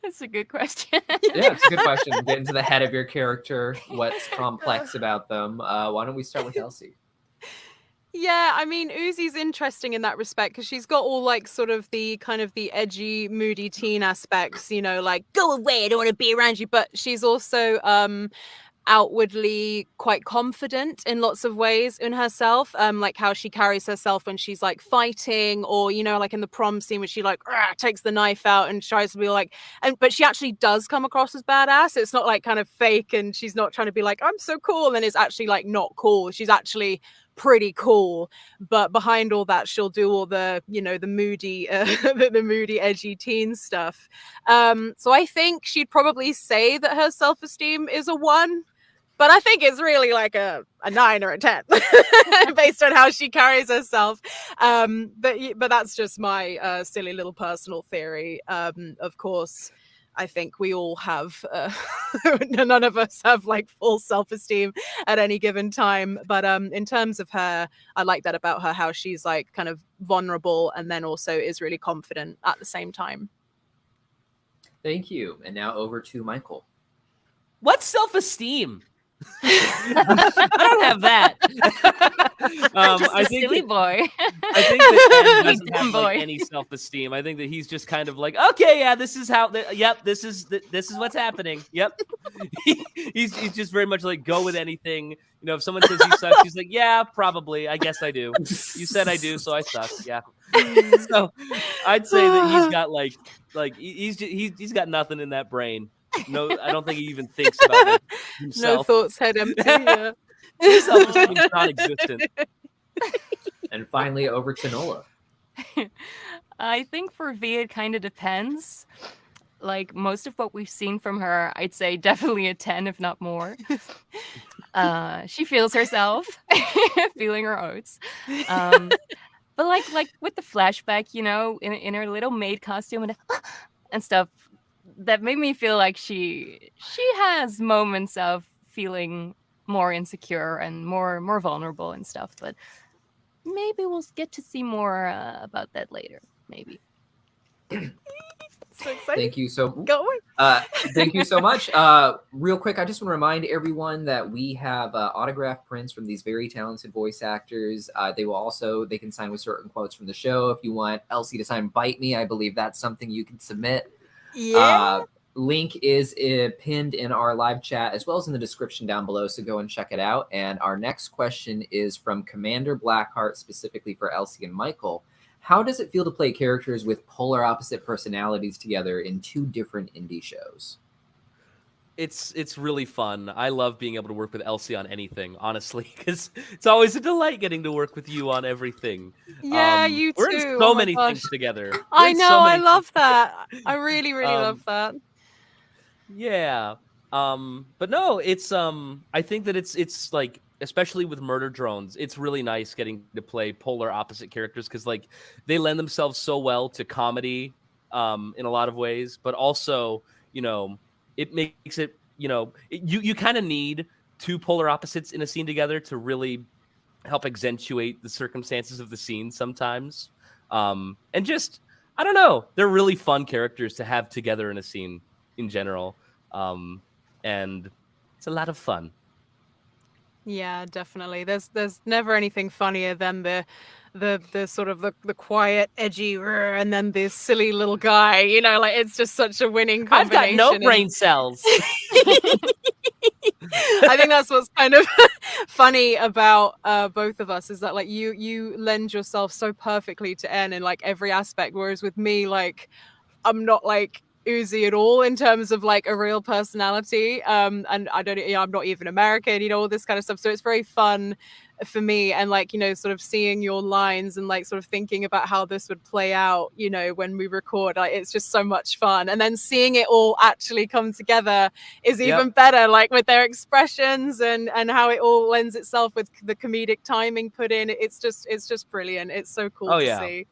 That's a good question. Yeah, it's a good question. Get into the head of your character. What's complex about them? Why don't we start with Elsie? Yeah, I mean, Uzi's interesting in that respect because she's got all like sort of the kind of the edgy, moody teen aspects, you know, like go away, I don't want to be around you. But she's also outwardly quite confident in lots of ways in herself, like how she carries herself when she's like fighting, or you know, like in the prom scene where she like takes the knife out and tries to be like, but she actually does come across as badass. It's not like kind of fake, and she's not trying to be like I'm so cool, and it's actually like not cool. She's actually pretty cool, but behind all that she'll do all the, you know, the moody the moody edgy teen stuff. So I think she'd probably say that her self-esteem is a 1, but I think it's really like a 9 or a 10 based on how she carries herself. But that's just my silly little personal theory. Of course, I think we all have, none of us have like full self-esteem at any given time. But in terms of her, I like that about her, how she's like kind of vulnerable and then also is really confident at the same time. Thank you. And now over to Michael. What's self-esteem? I don't have that. Just I a think silly boy. I think that Ken doesn't have Boy. like any self-esteem. I think that he's just kind of like, okay, yeah, this is how. Yep, this is what's happening. Yep. he's just very much like go with anything. You know, if someone says you suck, he's like, yeah, probably. I guess I do. You said I do, so I suck. Yeah. So I'd say that he's got like he's got nothing in that brain. No, I don't think he even thinks about like, himself. No thoughts, head empty. Yeah. His self-esteem is non-existent. And finally over to Nola. I think for V it kind of depends. Like most of what we've seen from her, I'd say definitely a 10, if not more. She feels herself, feeling her oats. But like with the flashback, you know, in her little maid costume and stuff, that made me feel like she has moments of feeling more insecure and more vulnerable and stuff. But maybe we'll get to see more about that later. Maybe. So excited. Thank you so Going. Thank you so much. Real quick, I just want to remind everyone that we have autograph prints from these very talented voice actors. They can sign with certain quotes from the show. If you want Elsie to sign "Bite Me," I believe that's something you can submit. Yeah. Link is pinned in our live chat as well as in the description down below, so go and check it out. And our next question is from Commander Blackheart, specifically for Elsie and Michael. How does it feel to play characters with polar opposite personalities together in 2 different indie shows? It's really fun. I love being able to work with Elsie on anything, honestly, because it's always a delight getting to work with you on everything. Yeah, you too. We're in so Oh my many gosh. things together. I know, I love that. I really, really love that. Yeah. But no, it's I think that it's like, especially with Murder Drones, it's really nice getting to play polar opposite characters because like they lend themselves so well to comedy in a lot of ways, but also, you know, it makes it, you know, you kind of need 2 polar opposites in a scene together to really help accentuate the circumstances of the scene sometimes. And just, I don't know, they're really fun characters to have together in a scene in general. And it's a lot of fun. Yeah, definitely. There's never anything funnier than the sort of the quiet, edgy, and then this silly little guy. You know, like it's just such a winning combination. I've got no brain cells. I think that's what's kind of funny about both of us is that like you lend yourself so perfectly to N in like every aspect, whereas with me, like I'm not like Uzi at all in terms of like a real personality. And I don't, I'm not even American, all this kind of stuff. So it's very fun for me, and like, sort of seeing your lines and like sort of thinking about how this would play out, when we record. Like, it's just so much fun. And then seeing it all actually come together is even better, like with their expressions and how it all lends itself with the comedic timing put in. It's just brilliant. It's so cool to see.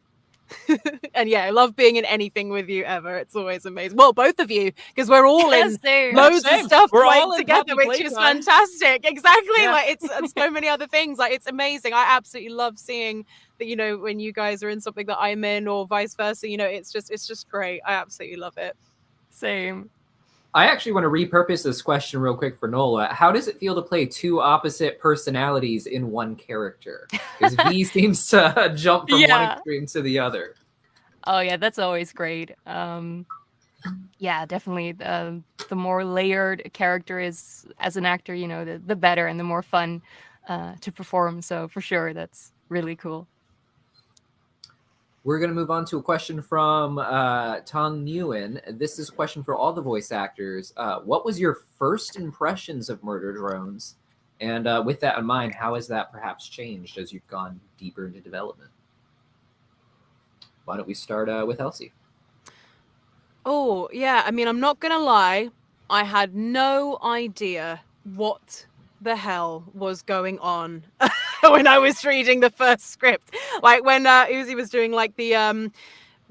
And yeah, I love being in anything with you ever. It's always amazing. Well, both of you, because we're all in loads of stuff like together, which is fantastic. Exactly. Like it's so many other things. Like, it's amazing. I absolutely love seeing that, when you guys are in something that I'm in, or vice versa. It's just great. I absolutely love it. Same. I actually want to repurpose this question real quick for Nola. How does it feel to play two opposite personalities in one character? Because V seems to jump from one extreme to the other. Oh yeah, that's always great. Yeah, definitely. The more layered a character is as an actor, the better and the more fun to perform. So for sure, that's really cool. We're going to move on to a question from Tong Nguyen. This is a question for all the voice actors. What was your first impressions of Murder Drones? And with that in mind, how has that perhaps changed as you've gone deeper into development? Why don't we start with Elsie? Oh, yeah. I mean, I'm not going to lie. I had no idea what the hell was going on when I was reading the first script. Like when Uzi was doing like the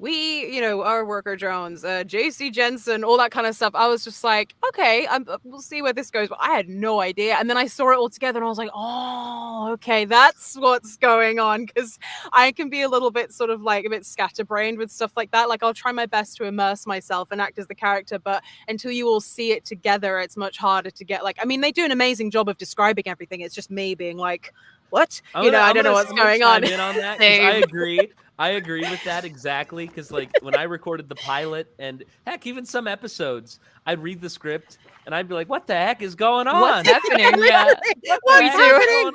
our worker drones, JC Jensen, all that kind of stuff. I was just like, okay, we'll see where this goes. But I had no idea. And then I saw it all together and I was like, oh, okay, that's what's going on. Because I can be a little bit sort of like a bit scatterbrained with stuff like that. Like, I'll try my best to immerse myself and act as the character. But until you all see it together, it's much harder to get like, I mean, they do an amazing job of describing everything. It's just me being like, what? I don't know what's going on. In on that, I agree with that exactly, because like when I recorded the pilot, and heck, even some episodes, I'd read the script and I'd be like, "What the heck is going on? What's happening?" Yeah, what's happening?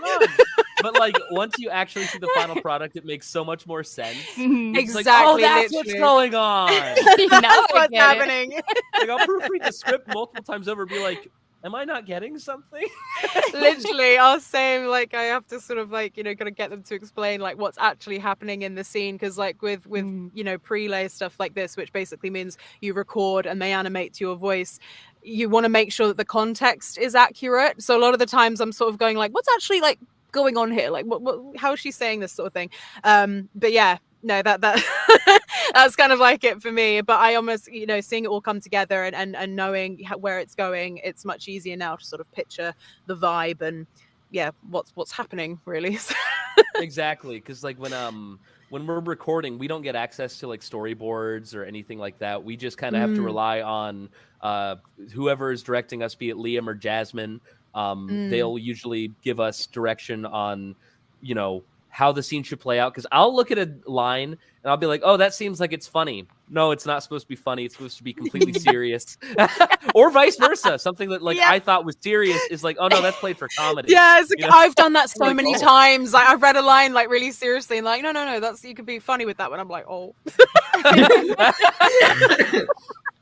But like once you actually see the final product, it makes so much more sense. Exactly. It's like, oh, that's what's going on. That's what's happening. Like, I'll proofread the script multiple times over, and be like, am I not getting something? Literally, I'll say, like, I have to sort of like, kind of get them to explain like what's actually happening in the scene. Because like with prelay stuff like this, which basically means you record and they animate to your voice, you want to make sure that the context is accurate. So a lot of the times I'm sort of going like, what's actually like going on here? Like, how is she saying this sort of thing? But yeah. No, that that's kind of like it for me. But I almost, seeing it all come together and knowing where it's going, it's much easier now to sort of picture the vibe and what's happening really. Exactly, because like when we're recording, we don't get access to like storyboards or anything like that. We just kind of have to rely on whoever is directing us, be it Liam or Jasmine. They'll usually give us direction on, how the scene should play out. Because I'll look at a line and I'll be like, oh, that seems like it's funny. No, it's not supposed to be funny. It's supposed to be completely serious. Or vice versa. Something that like I thought was serious is like, oh no, that's played for comedy. Yeah, it's like, I've done that so many times. Like, I've read a line like really seriously and like, no, that's, you could be funny with that one. I'm like, oh.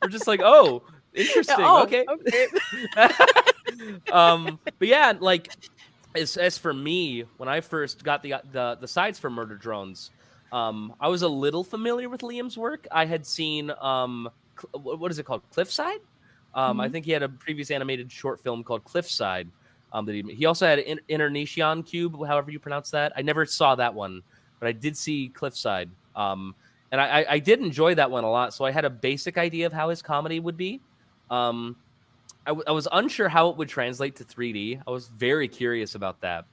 We're just like, oh, interesting. Okay. But yeah, like, as for me, when I first got the sides for Murder Drones, I was a little familiar with Liam's work. I had seen what is it called, Cliffside? I think he had a previous animated short film called Cliffside. That he also had Internation Cube, however you pronounce that. I never saw that one, but I did see Cliffside, and I did enjoy that one a lot. So I had a basic idea of how his comedy would be. I was unsure how it would translate to 3D. I was very curious about that.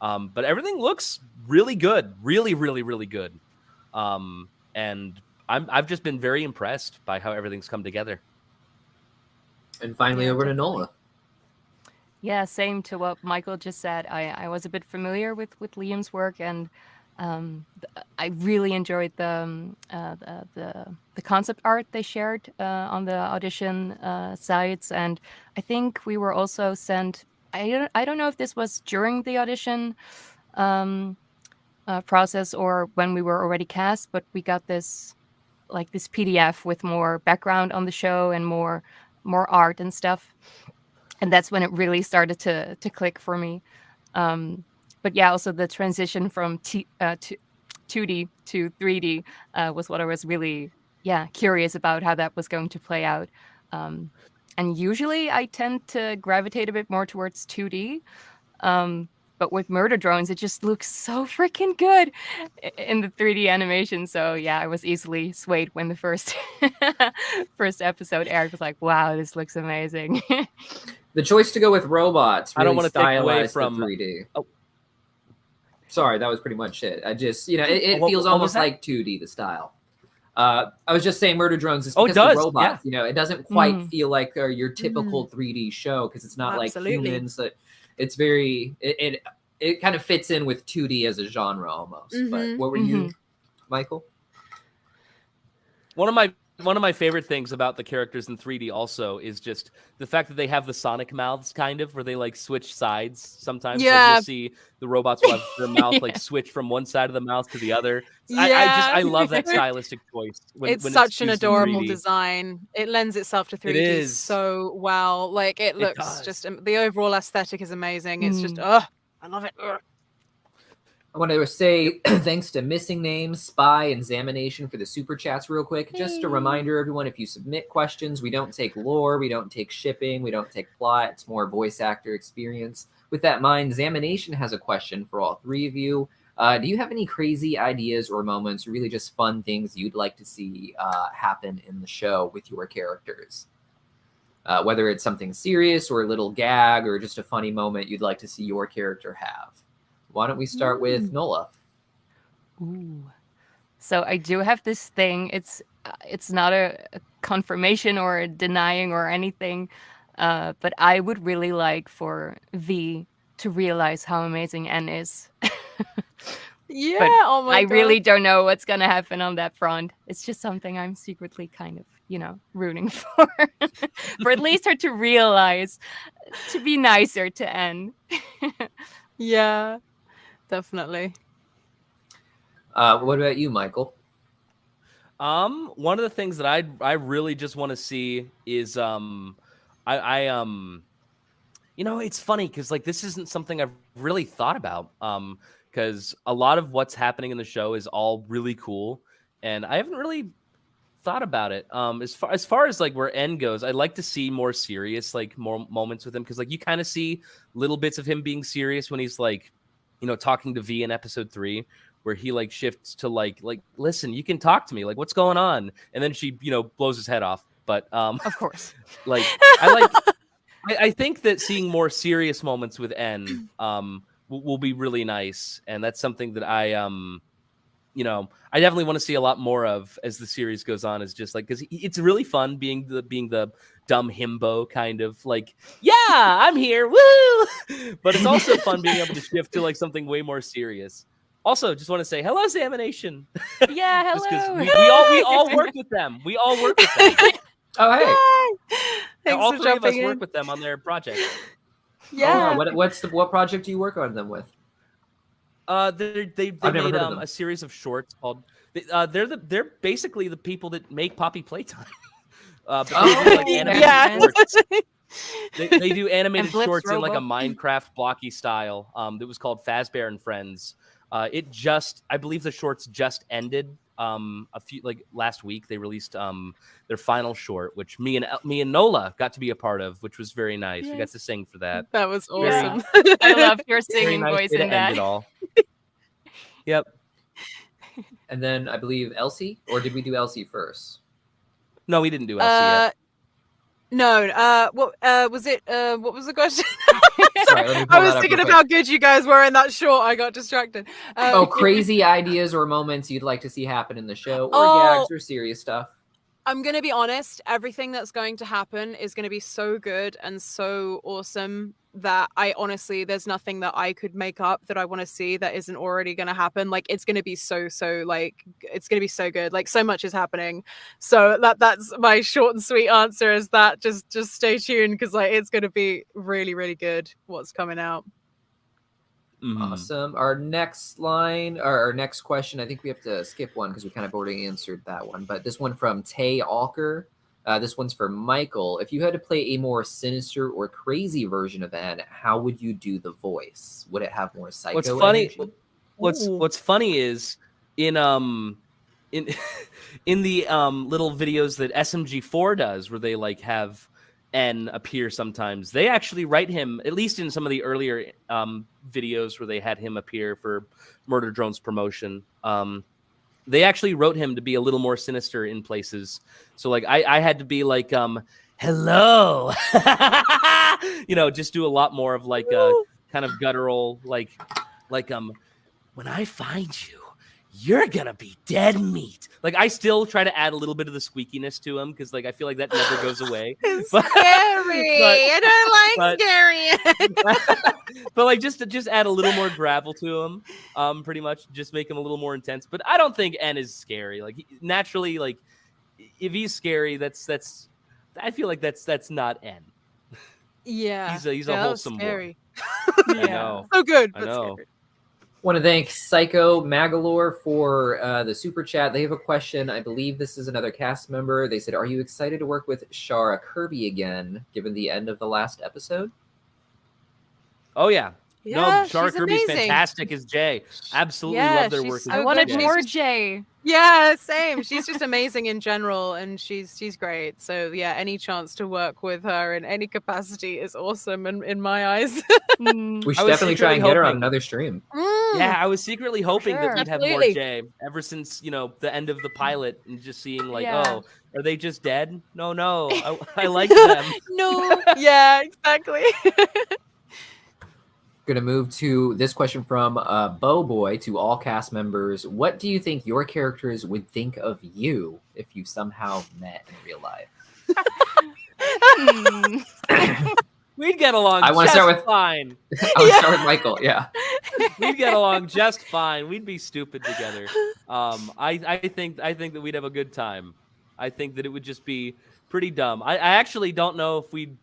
But everything looks really good. Really, really, really good. And I've just been very impressed by how everything's come together. And finally, over to Nola. Yeah, same to what Michael just said. I was a bit familiar with Liam's work, and I really enjoyed the concept art they shared on the Audition sites, and I think we were also sent. I don't know if this was during the audition process or when we were already cast, but we got this like this PDF with more background on the show and more art and stuff. And that's when it really started to click for me. But yeah, also the transition from 2D to 3D was what I was really curious about, how that was going to play out. And usually I tend to gravitate a bit more towards 2D. But with Murder Drones, it just looks so freaking good in the 3D animation. So yeah, I was easily swayed when the first episode aired. I was like, wow, this looks amazing. The choice to go with robots really I don't want to take away stylized from the 3D. Oh. Sorry, that was pretty much it. I just, it What- feels what was almost that? like 2D, the style. I was just saying Murder Drones is Oh, it because the does, robots, it doesn't quite feel like your typical 3D show because it's not Absolutely. like humans. That it's very, it kind of fits in with 2D as a genre almost. But what were you, Michael? One of my favorite things about the characters in 3D also is just the fact that they have the Sonic mouths, kind of, where they like switch sides sometimes. Yeah. Like, you'll see the robots will have their mouth like switch from one side of the mouth to the other. I love that stylistic choice. It's when such an used in adorable 3D. design. It lends itself to 3D is. so well. Like it looks does. just the overall aesthetic is amazing. It's just I love it. I want to say thanks to Missing Names, Spy, and Examination for the super chats real quick. Just a reminder, everyone, if you submit questions, we don't take lore, we don't take shipping, we don't take plot. It's more voice actor experience. With that in mind, Examination has a question for all three of you. Do you have any crazy ideas or moments, or really just fun things you'd like to see happen in the show with your characters? Whether it's something serious or a little gag or just a funny moment you'd like to see your character have. Why don't we start with Nola? Ooh. So I do have this thing. It's not a confirmation or a denying or anything, but I would really like for V to realize how amazing N is. Yeah, But oh my I god. really don't know what's gonna happen on that front. It's just something I'm secretly kind of, rooting for. For at least her to realize to be nicer to N. Yeah, definitely. What about you, Michael? One of the things that I really just want to see is it's funny because like this isn't something I've really thought about. Because a lot of what's happening in the show is all really cool, and I haven't really thought about it. As far as like where N goes, I'd like to see more serious, like more moments with him, because like you kind of see little bits of him being serious when he's like, talking to V in episode 3, where he like shifts to like listen, you can talk to me, like what's going on, and then she blows his head off. But Of course. like I think that seeing more serious moments with N will be really nice, and that's something that I definitely want to see a lot more of as the series goes on. Is just like because it's really fun being the dumb himbo kind of like, yeah, I'm here, woo! But it's also fun being able to shift to like something way more serious. Also, just want to say hello, Examination. Yeah, Just 'cause hello. we all work with them. We all work with them. Oh, hey. Thanks All for three of us jumping in. work with them on their project. Yeah. Oh, what project do you work on them with? They I've never made heard of them. a series of shorts called. They're basically the people that make Poppy Playtime. But they do, like, animated Yeah. shorts. They do animated Blips shorts in like a Robo. Minecraft blocky style. That was called Fazbear and Friends. I believe the shorts just ended. Last week they released their final short, which me and Nola got to be a part of, which was very nice. We got to sing for that. That was Very awesome. I love your Very singing nice voice way to in end that. it all. Yep. And then I believe Elsie, or did we do Elsie first? No, we didn't do Elsie yet. No. What was it? What was the question? Sorry, let me pull I that was up thinking real of how good you guys were in that short. I got distracted. Oh, crazy ideas or moments you'd like to see happen in the show, or Oh. gags or serious stuff. I'm going to be honest. Everything that's going to happen is going to be so good and so awesome that there's nothing that I could make up that I want to see that isn't already going to happen. Like it's going to be it's going to be so good. Like so much is happening. So that's my short and sweet answer is that just stay tuned because like it's going to be really, really good what's coming out. Awesome. Our next line, or our next question, I think we have to skip one because we kind of already answered that one. But this one from Tay Alker. This one's for Michael. If you had to play a more sinister or crazy version of Anne, how would you do the voice? Would it have more psycho energy? What's funny is in in the little videos that SMG4 does, where they like have N appear sometimes, they actually write him, at least in some of the earlier videos where they had him appear for Murder Drone's promotion. They actually wrote him to be a little more sinister in places. So like I had to be like, hello, just do a lot more of like a kind of guttural, like when I find you, you're gonna be dead meat. Like I still try to add a little bit of the squeakiness to him because like I feel like that never goes away. It's scary. I don't like scary. But like just add a little more gravel to him. Pretty much just make him a little more intense. But I don't think N is scary. Like naturally, like if he's scary, that's I feel like that's not N. Yeah. He's a wholesome boy. I know. So good. I know. Scary. Want to thank Psycho Magalore for the super chat. They have a question. I believe this is another cast member. They said, "Are you excited to work with Shara Kirby again, given the end of the last episode?" Oh yeah. Yeah, No, Shara she's Kirby's amazing. fantastic as Jay. Absolutely Yeah, love their she's work. so I with wanted Jay. more Jay. Yeah, same. She's just amazing in general, and she's great. So yeah, any chance to work with her in any capacity is awesome in my eyes. We should was definitely try and secretly get her on hoping- another stream. Yeah, I was secretly hoping that Sure. we'd have more Absolutely. Jay ever since, the end of the pilot and just seeing like, Yeah. oh, are they just dead? No, I like them. No. Yeah, exactly. Gonna move to this question from Bo Boy to all cast members. What do you think your characters would think of you if you somehow met in real life? We'd get along I wanna just start with- fine. I would start with Michael. Yeah. We'd get along just fine. We'd be stupid together. I think that we'd have a good time. I think that it would just be pretty dumb. I actually don't know if we'd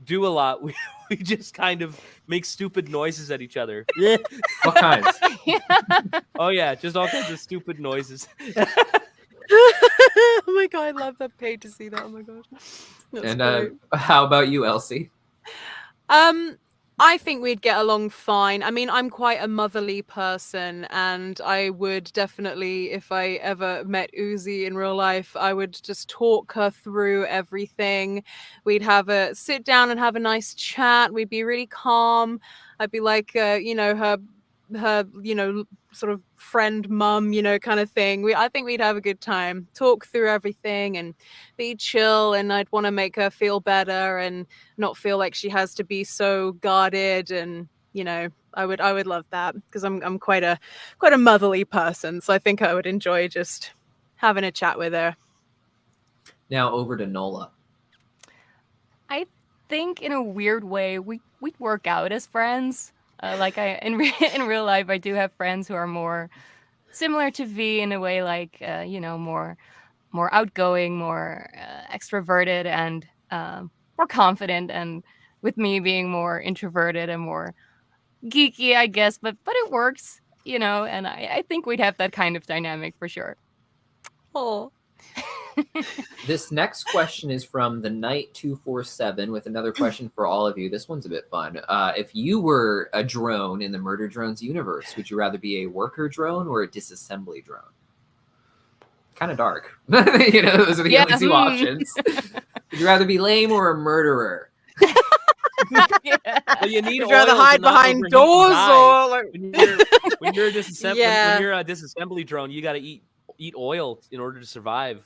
do a lot. We just kind of make stupid noises at each other. What kinds? Oh yeah, just all kinds of stupid noises. Oh my god, I love that page to see that. Oh my god. That's And great. how about you, Elsie? I think we'd get along fine. I mean, I'm quite a motherly person, and I would definitely, if I ever met Uzi in real life, I would just talk her through everything. We'd have a sit down and have a nice chat. We'd be really calm. I'd be like, her sort of friend mum, kind of thing. I think we'd have a good time, talk through everything and be chill, and I'd want to make her feel better and not feel like she has to be so guarded, and I would love that because I'm quite a motherly person, so I think I would enjoy just having a chat with her. Now over to Nola. I think in a weird way we'd work out as friends. In real life, I do have friends who are more similar to V in a way, like more outgoing, more extroverted, and more confident. And with me being more introverted and more geeky, I guess. But it works, And I think we'd have that kind of dynamic for sure. Oh. This next question is from the Knight 247 with another question for all of you. This one's a bit fun. If you were a drone in the Murder Drones universe, would you rather be a worker drone or a disassembly drone? Kind of dark. Those are the only two options. Would you rather be lame or a murderer? Well, you need Would you rather oil to hide not behind overheat doors and die. or like? when you're a disassembly, Yeah. when you're a disassembly drone, you got to eat oil in order to survive,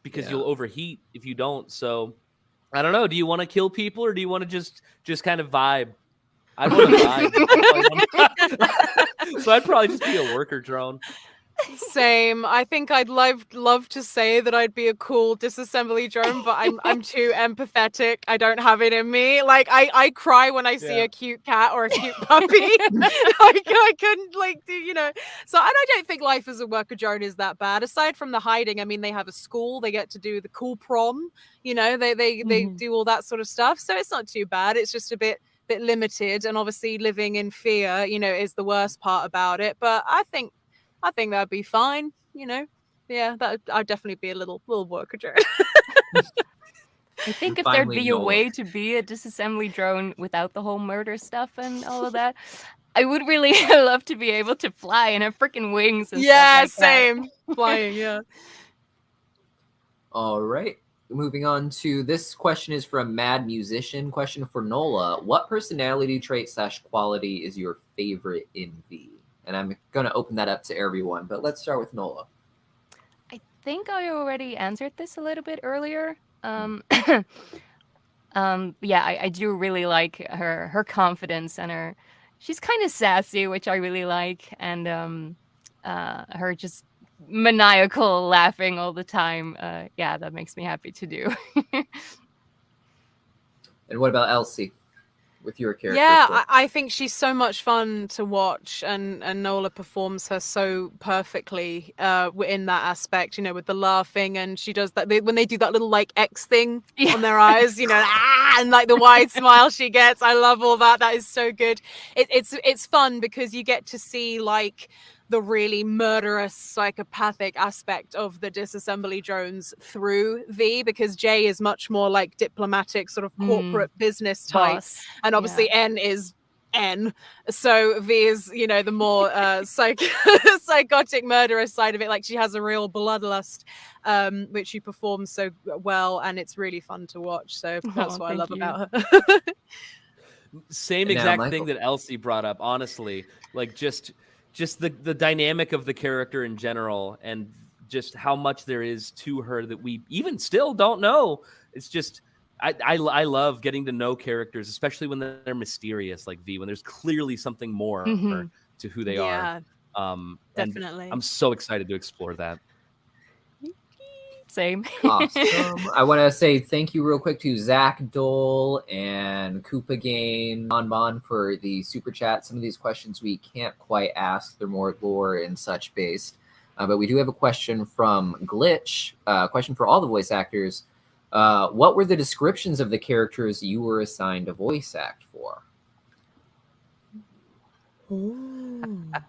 because you'll overheat if you don't. So I don't know. Do you want to kill people or do you want to just kind of vibe? I want to vibe. So I'd probably just be a worker drone. Same. I think I'd love to say that I'd be a cool disassembly drone, but I'm too empathetic. I don't have it in me. Like I cry when I see a cute cat or a cute puppy. I couldn't do. So I don't think life as a worker drone is that bad. Aside from the hiding, I mean, they have a school. They get to do the cool prom. They do all that sort of stuff. So it's not too bad. It's just a bit bit limited, and obviously living in fear, you know, is the worst part about it. But I think that'd be fine, you know. Yeah, I'd definitely be a little worker drone. I think if Finally, there'd be a Nola. way to be a disassembly drone without the whole murder stuff and all of that, I would really love to be able to fly and have freaking wings and Yeah, stuff like that. same. Flying, yeah. All right. Moving on to this question is from Mad Musician. Question for Nola. What personality trait / quality is your favorite in V? And I'm going to open that up to everyone, but let's start with Nola. I think I already answered this a little bit earlier. Yeah, I do really like her confidence and she's kind of sassy, which I really like, and her just maniacal laughing all the time. Yeah, that makes me happy to do. And what about Elsie with your character? Yeah, I think she's so much fun to watch, and Nola performs her so perfectly in that aspect, you know, with the laughing, and she does that when they do that little like X thing on their eyes, you know, and like the wide smile she gets. I love all that. That is so good. It's fun because you get to see like the really murderous psychopathic aspect of the disassembly drones through V, because J is much more like diplomatic, sort of corporate business type, Boss. and obviously Yeah. N is N, so V is, you know, the more psychotic murderous side of it. Like she has a real bloodlust, which she performs so well, and it's really fun to watch. So that's what I love about her. Same And now exact Michael. thing that Elsie brought up, honestly. Like just the dynamic of the character in general, and just how much there is to her that we even still don't know. It's just I love getting to know characters, especially when they're mysterious like V, when there's clearly something more to who they are. Definitely. And I'm so excited to explore that. Same. Awesome. I want to say thank you real quick to Zach Dole and Koopa Game Bonbon for the super chat. Some of these questions we can't quite ask. They're more lore and such based. But we do have a question from Glitch. Question for all the voice actors. What were the descriptions of the characters you were assigned to voice act for?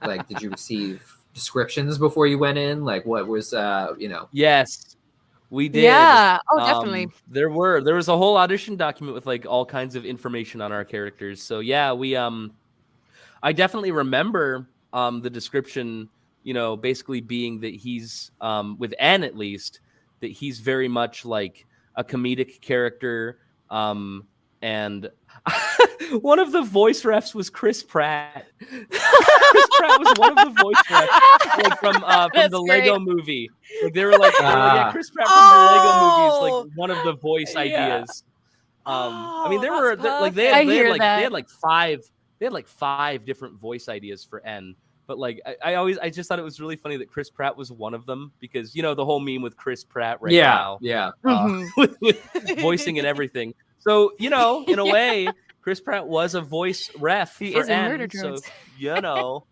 Like, did you receive descriptions before you went in? Like, what was, you know? Yes, we did. Yeah. Oh, definitely. There was a whole audition document with like all kinds of information on our characters. So yeah, we I definitely remember the description, you know, basically being that he's with N at least, that he's very much like a comedic character, and one of the voice refs was Chris Pratt. Chris Pratt was one of the voice refs, like from the Lego movie. Like they were like, yeah, Chris Pratt from the Lego movies, like one of the voice ideas. I mean, they had like five different voice ideas for N. But like I just thought it was really funny that Chris Pratt was one of them, because you know the whole meme with Chris Pratt right now, with voicing and everything. So you know, in a way, Chris Pratt was a voice ref. He for is in N, Murder Drones. so you know.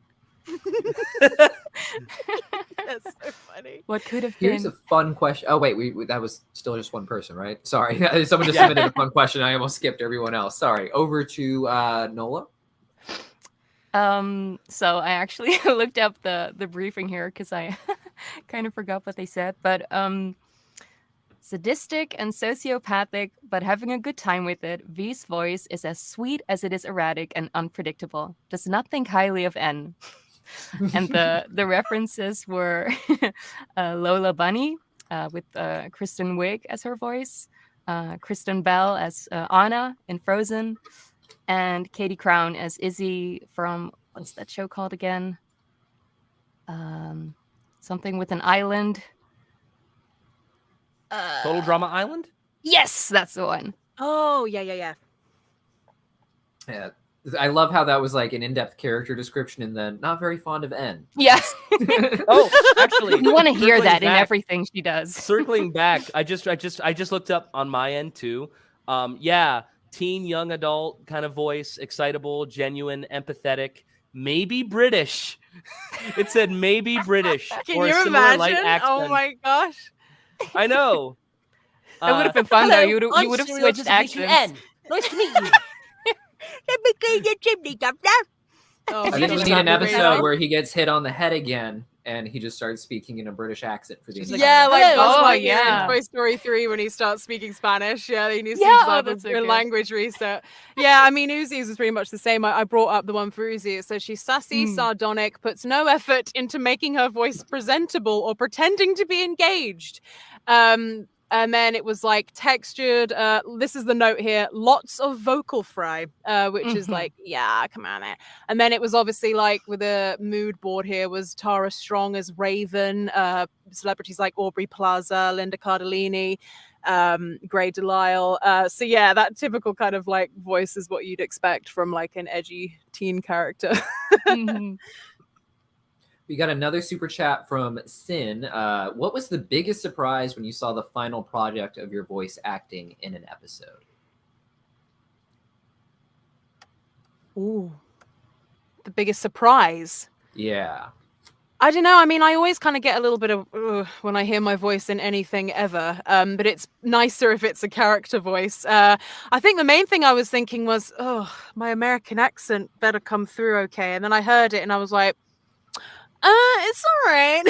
That's so funny. What could have Here's been? a fun question. Oh wait, we that was still just one person, right? Sorry, someone just submitted a fun question. I almost skipped everyone else. Sorry. Over to Nola. So I actually looked up the briefing here because I kind of forgot what they said. But sadistic and sociopathic, but having a good time with it, V's voice is as sweet as it is erratic and unpredictable. Does not think highly of N. And the references were Lola Bunny with Kristen Wiig as her voice, Kristen Bell as Anna in Frozen, and Katie Crown as Izzy from, what's that show called again? Something with an island. Total Drama Island? Yes, that's the one. Oh, yeah. Yeah, I love how that was like an in-depth character description, and then not very fond of N. Yes. Oh, actually, You want to hear circling that in back- everything she does. Circling back, I just looked up on my end too. Yeah, teen, young adult kind of voice, excitable, genuine, empathetic, maybe British. It said maybe British. Can or a you similar light imagine? accent. Oh my gosh. I know. That would have been fun though. Hello, You I'm would have Serial switched Distribution accents. N. Nice to meet you. Let me clean your chimney, Governor. Oh, I think we just need an that really episode low. where he gets hit on the head again, and he just starts speaking in a British accent for the Yeah, entire like Buzz Oh, Lightyear yeah. in Toy Story 3 when he starts speaking Spanish. Yeah, he needs to Yeah, use oh, like that's so a good. language reset. Yeah, I mean, Uzi's was pretty much the same. I brought up the one for Uzi. So she's sassy, sardonic, puts no effort into making her voice presentable or pretending to be engaged. And then it was like textured. This is the note here: lots of vocal fry, which is like, yeah, come on, it. And then it was obviously like with a mood board here was Tara Strong as Raven, celebrities like Aubrey Plaza, Linda Cardellini, Grey Delisle. So yeah, that typical kind of like voice is what you'd expect from like an edgy teen character. We got another super chat from Sin. What was the biggest surprise when you saw the final project of your voice acting in an episode? Ooh, the biggest surprise. Yeah. I don't know. I mean, I always kind of get a little bit of when I hear my voice in anything ever. But it's nicer if it's a character voice. I think the main thing I was thinking was, oh, my American accent better come through okay. And then I heard it and I was like, it's all right.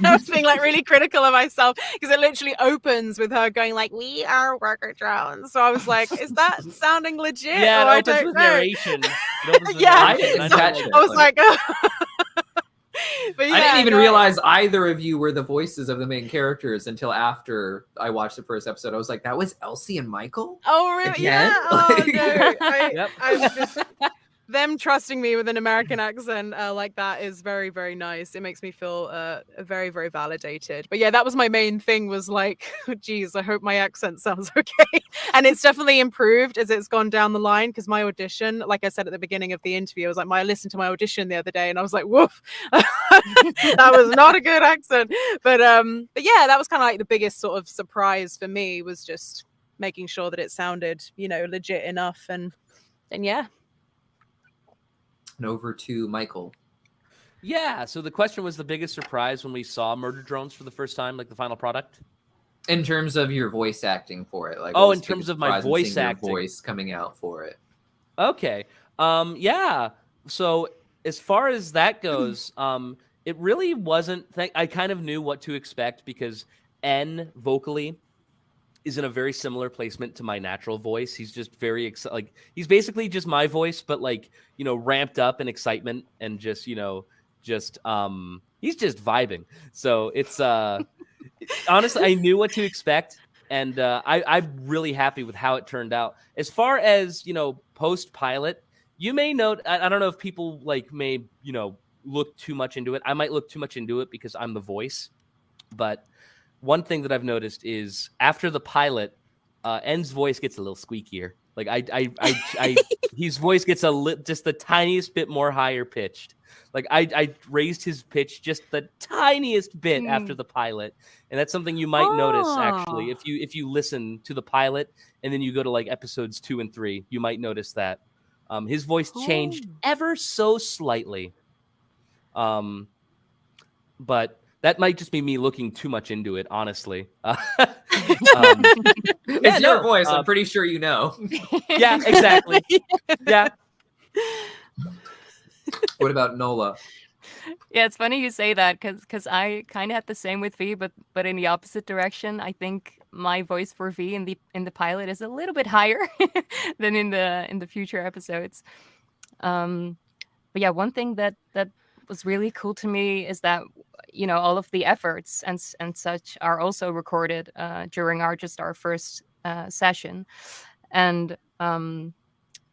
I was being like really critical of myself because it literally opens with her going like, "We are worker drones." So I was like, "Is that sounding legit?" Yeah, or I it opens don't with know. narration. It opens with Yeah, I narration. didn't know catch that. it. I was like, but yeah, I didn't even no, realize either of you were the voices of the main characters until after I watched the first episode. I was like, that was Elsie and Michael? Oh really? Again? Yeah. Oh Like- no. Yep. I just them trusting me with an American accent like that is very, very nice. It makes me feel very, very validated. But yeah, that was my main thing was like, geez, I hope my accent sounds okay. And it's definitely improved as it's gone down the line because my audition, like I said at the beginning of the interview, I was like, I listened to my audition the other day and I was like, woof, that was not a good accent. But yeah, that was kind of like the biggest sort of surprise for me was just making sure that it sounded, legit enough. And yeah. And over to Michael. Yeah, so the question was the biggest surprise when we saw Murder Drones for the first time, like the final product? In terms of your voice acting for it. Like, Oh, what was in the terms biggest of my surprise in voice seeing your acting. voice coming out for it. Okay. Yeah. So as far as that goes, it really wasn't. I kind of knew what to expect because N vocally is in a very similar placement to my natural voice. He's just very like he's basically just my voice, but like ramped up in excitement and just he's just vibing. So it's honestly, I knew what to expect. And I'm really happy with how it turned out. As far as, post pilot, you may note, I don't know if people may, look too much into it. I might look too much into it because I'm the voice. But one thing that I've noticed is after the pilot, N's voice gets a little squeakier. Like his voice gets just the tiniest bit more higher pitched. Like I raised his pitch just the tiniest bit after the pilot, and that's something you might notice actually if you listen to the pilot and then you go to like episodes 2 and 3, you might notice that his voice changed ever so slightly. But that might just be me looking too much into it, honestly. It's your voice. I'm pretty sure you know. Yeah, exactly. Yeah. What about Nola? Yeah, it's funny you say that because I kind of had the same with V, but in the opposite direction. I think my voice for V in the pilot is a little bit higher than in the future episodes. But yeah, one thing that was really cool to me is that all of the efforts and such are also recorded during our first session, and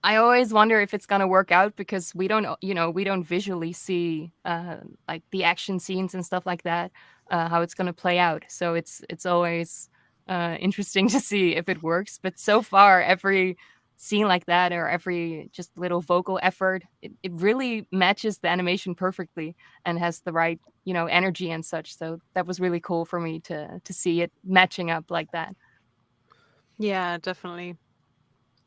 I always wonder if it's gonna work out because we don't visually see like the action scenes and stuff like that, how it's gonna play out. So it's always interesting to see if it works. But so far, every scene like that or every just little vocal effort, it really matches the animation perfectly and has the right energy and such. So that was really cool for me to see it matching up like that. Yeah, definitely.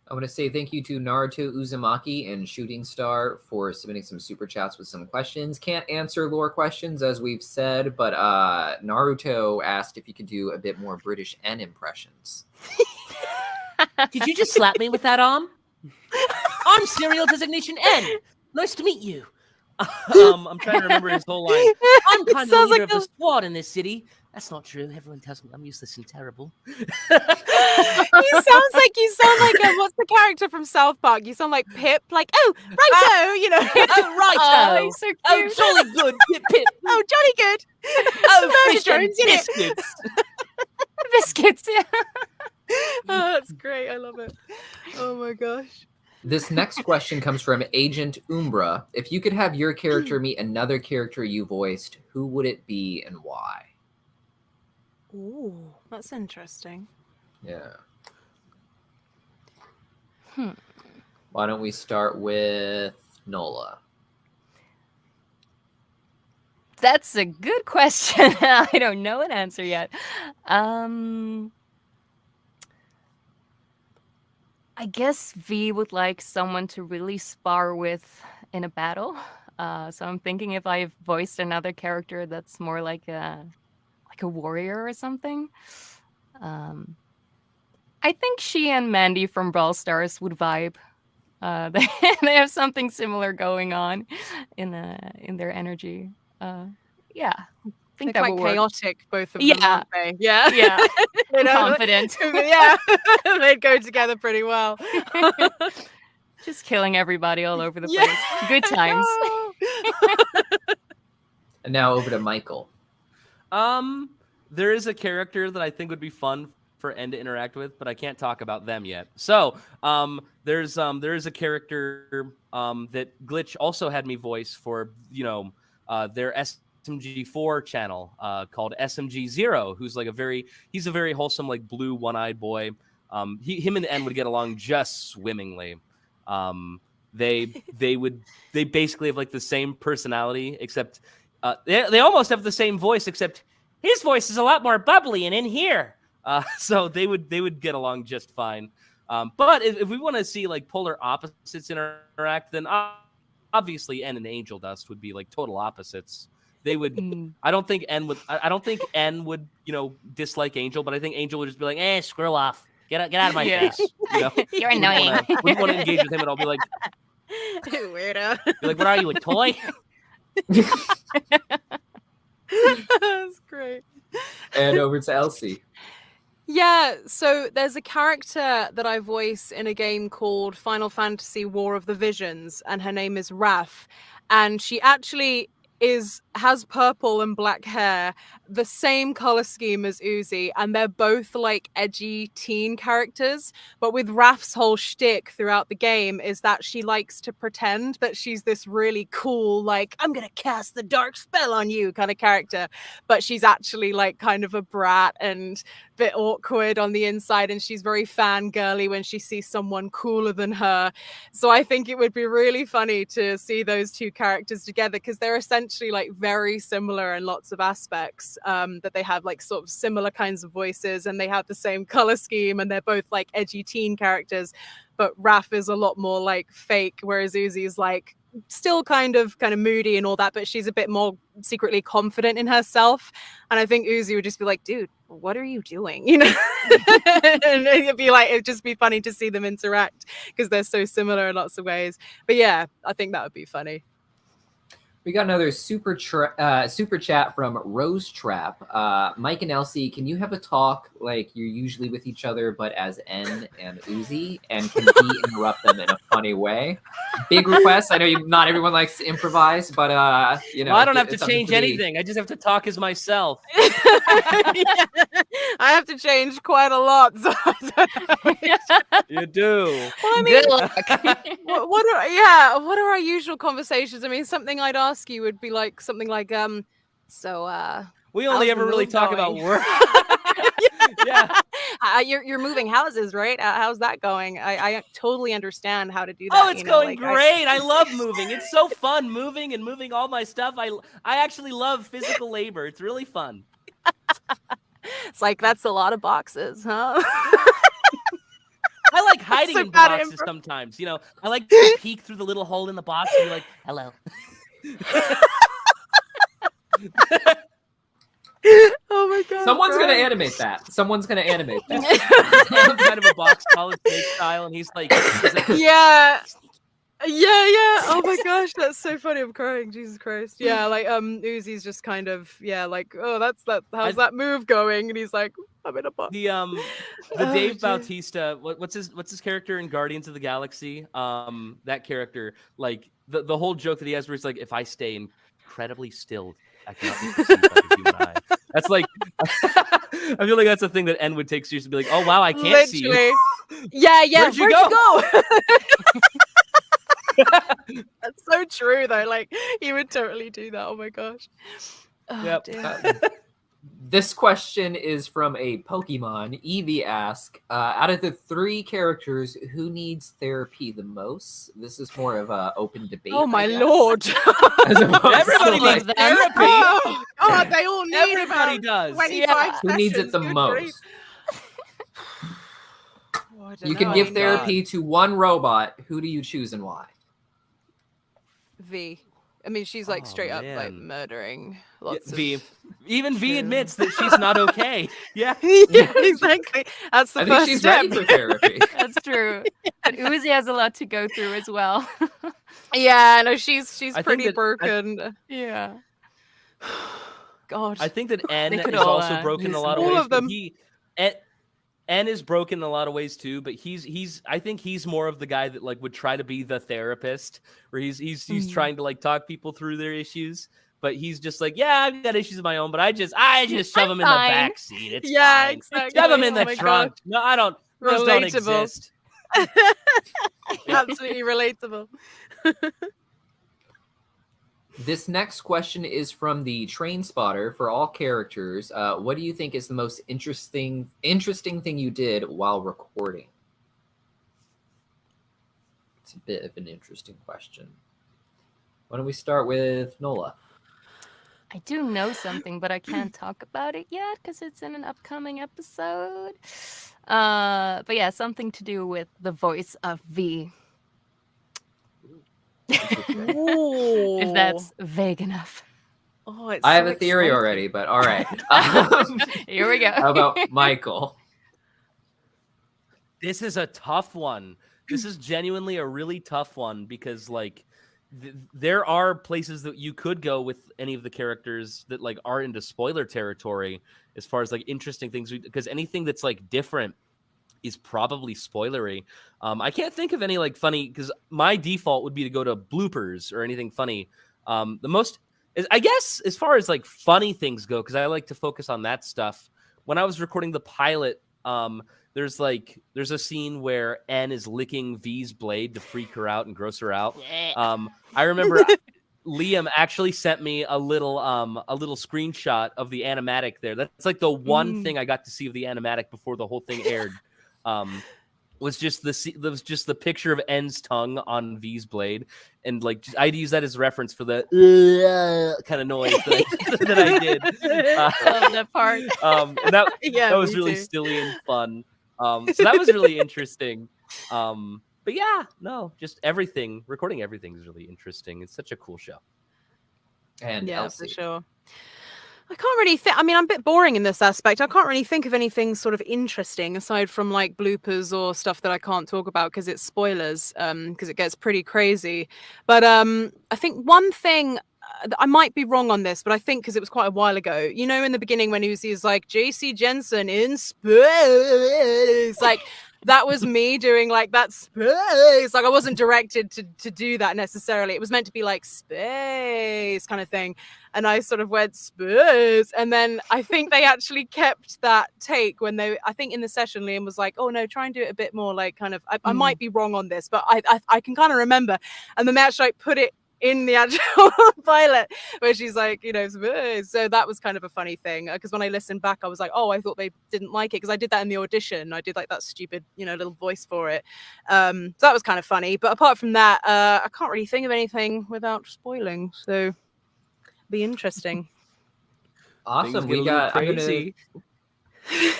I want to say thank you to Naruto Uzumaki and Shooting Star for submitting some super chats with some questions. Can't answer lore questions, as we've said, but Naruto asked if you could do a bit more British N impressions. Did you just slap me with that arm? I'm Serial Designation N. Nice to meet you. I'm trying to remember his whole line. I'm kind of the leader of the squad in this city. That's not true. Everyone tells me I'm useless and terrible. You sound like what's the character from South Park? You sound like Pip, like righto, you know. Oh righto. Oh, he's so cute. Oh jolly good, Pip Pip. Oh, jolly good. Oh fish and Drones, you know. biscuits. Biscuits. Yeah. Oh, that's great. I love it. Oh my gosh. This next question comes from Agent Umbra. If you could have your character meet another character you voiced, who would it be and why? Ooh, that's interesting. Yeah. Why don't we start with Nola? That's a good question. I don't know an answer yet. I guess V would like someone to really spar with in a battle. So I'm thinking if I voiced another character that's more like a warrior or something. I think she and Mandy from Brawl Stars would vibe. They have something similar going on in their energy. Yeah, I think They're that quite would work. chaotic, both of them. Yeah. Aren't they? Yeah. Yeah, You know, confident. Yeah, they'd go together pretty well. Just killing everybody all over the Yeah. place. Good times. And now over to Michael. There is a character that I think would be fun for N to interact with, but I can't talk about them yet. So there is a character that Glitch also had me voice for, their SMG4 channel called SMG0, who's like he's a very wholesome, like blue one-eyed boy. Him and N would get along just swimmingly. They basically have like the same personality, except they almost have the same voice, except his voice is a lot more bubbly and in here. So they would get along just fine. But if we want to see like polar opposites interact, then obviously N and Angel Dust would be like total opposites. They would. I don't think N would dislike Angel, but I think Angel would just be like, screw off, get out of my face. You're annoying. Wouldn't want to engage with him, and I'll be like, Weirdo. be like, what are you, a toy? That's great. And over to Elsie. Yeah, so there's a character that I voice in a game called Final Fantasy War of the Visions, and her name is Raph. And she actually has purple and black hair, the same color scheme as Uzi, and they're both like edgy teen characters. But with Raph's whole shtick throughout the game is that she likes to pretend that she's this really cool, like, I'm gonna cast the dark spell on you kind of character. But she's actually like kind of a brat and a bit awkward on the inside, and she's very fangirly when she sees someone cooler than her. So I think it would be really funny to see those two characters together, because they're essentially like very similar in lots of aspects, that they have like sort of similar kinds of voices, and they have the same color scheme, and they're both like edgy teen characters. But Raph is a lot more like fake, whereas Uzi is like still kind of moody and all that, but she's a bit more secretly confident in herself. And I think Uzi would just be like, dude, what are you doing? And it'd just be funny to see them interact because they're so similar in lots of ways. But yeah, I think that would be funny. We got another super chat from Rose Trap. Mike and Elsie, can you have a talk like you're usually with each other, but as N and Uzi, and can we interrupt them in a funny way? Big request. I know not everyone likes to improvise, but Well, I don't have to change anything. I just have to talk as myself. Yeah, I have to change quite a lot. So You do. Well, I mean, Good luck. what are our usual conversations? I mean, something I'd ask you would be like something like, we only how's ever the really move talk going? about work. Yeah. You're moving houses, right? How's that going? I totally understand how to do that. Oh, it's going great. I love moving. It's so fun moving all my stuff. I actually love physical labor. It's really fun. It's like, that's a lot of boxes, huh? I like hiding so in bad at boxes sometimes. I like to peek through the little hole in the box and be like, hello. Oh my god. Someone's going to animate that. Some kind of a box college fake style, and he's like Yeah. Yeah. Oh my gosh, that's so funny. I'm crying. Jesus Christ. Yeah, like Uzi's just kind of like, oh, that's that. How's that move going? And he's like, I'm in a box. The Oh, Dave dear. Bautista, what's his character in Guardians of the Galaxy? That character, like the whole joke that he has, where he's like, if I stay incredibly still, I cannot be perceived by the human eye. That's like, I feel like that's a thing that N would take seriously. Be like, oh wow, I can't see you. Yeah. Where'd you Where'd go? That's so true, though. Like, he would totally do that. Oh my gosh. Oh, Yep. dear. This question is from a Pokemon. Eevee asks, out of the 3 characters, who needs therapy the most? This is more of an open debate. Oh my I guess. lord. As opposed to, Everybody like, needs therapy. Oh, God, they all need Everybody about does. 25 who needs it sessions, the good most? grief. Oh, I don't You know, can I give mean, therapy to one robot. Who do you choose and why? V. I mean, she's like Oh, straight up like man. murdering lots of... V. Even V True. admits that she's not okay. Yeah. Yeah, exactly. That's the I think first she's step. ready for therapy. That's true. But Uzi has a lot to go through as well. Yeah, no, she's I think pretty that- broken. Yeah. God. I think that N They could is all, also broken in a use lot of all ways. of them. But N is broken in a lot of ways too. But I think he's more of the guy that like would try to be the therapist, where he's trying to like talk people through their issues. But he's just like, yeah, I've got issues of my own, but I just shove them in the fine. back seat. It's Yeah, fine. exactly. Shove them in Oh the my trunk. No, I don't. Those don't Relatable. exist. Absolutely relatable. This next question is from the Train Spotter for all characters. What do you think is the most interesting thing you did while recording? It's a bit of an interesting question. Why don't we start with Nola? I do know something, but I can't talk about it yet because it's in an upcoming episode. But yeah, something to do with the voice of V. Ooh. If that's vague enough. Oh, it's I have so a theory exciting. already, but all right. Here we go. How about Michael? This is a tough one. This is genuinely a really tough one because like there are places that you could go with any of the characters that like are into spoiler territory as far as like interesting things, because anything that's like different is probably spoilery. I can't think of any like funny, because my default would be to go to bloopers or anything funny. The most is, I guess, as far as like funny things go, because I like to focus on that stuff. When I was recording the pilot, there's a scene where N is licking V's blade to freak her out and gross her out. I remember Liam actually sent me a little screenshot of the animatic there. That's like the one thing I got to see of the animatic before the whole thing aired. Was just the picture of N's tongue on V's blade, and like I'd use that as a reference for the kind of noise that I did. Love that part. And that was me really too. silly and fun. So that was really interesting. But yeah, no, just everything. Recording everything is really interesting. It's such a cool show. And Yeah, Elsie. for sure. I can't really think. I mean, I'm a bit boring in this aspect. I can't really think of anything sort of interesting aside from like bloopers or stuff that I can't talk about because it's spoilers. Because it gets pretty crazy. But I think one thing. I might be wrong on this, but I think because it was quite a while ago. You know, in the beginning when Uzi is like JC Jensen in space, like that was me doing like that space. Like I wasn't directed to do that necessarily. It was meant to be like space kind of thing. And I sort of went space. And then I think they actually kept that take when I think in the session, Liam was like, oh no, try and do it a bit more like kind of, I might be wrong on this, but I can kind of remember. And then they actually like put it in the actual pilot where she's like, you know, so that was kind of a funny thing because when I listened back I was like, oh, I thought they didn't like it because I did that in the audition. I did like that stupid, you know, little voice for it. So that was kind of funny, but apart from that I can't really think of anything without spoiling, so be interesting. Awesome. Things get a little crazy.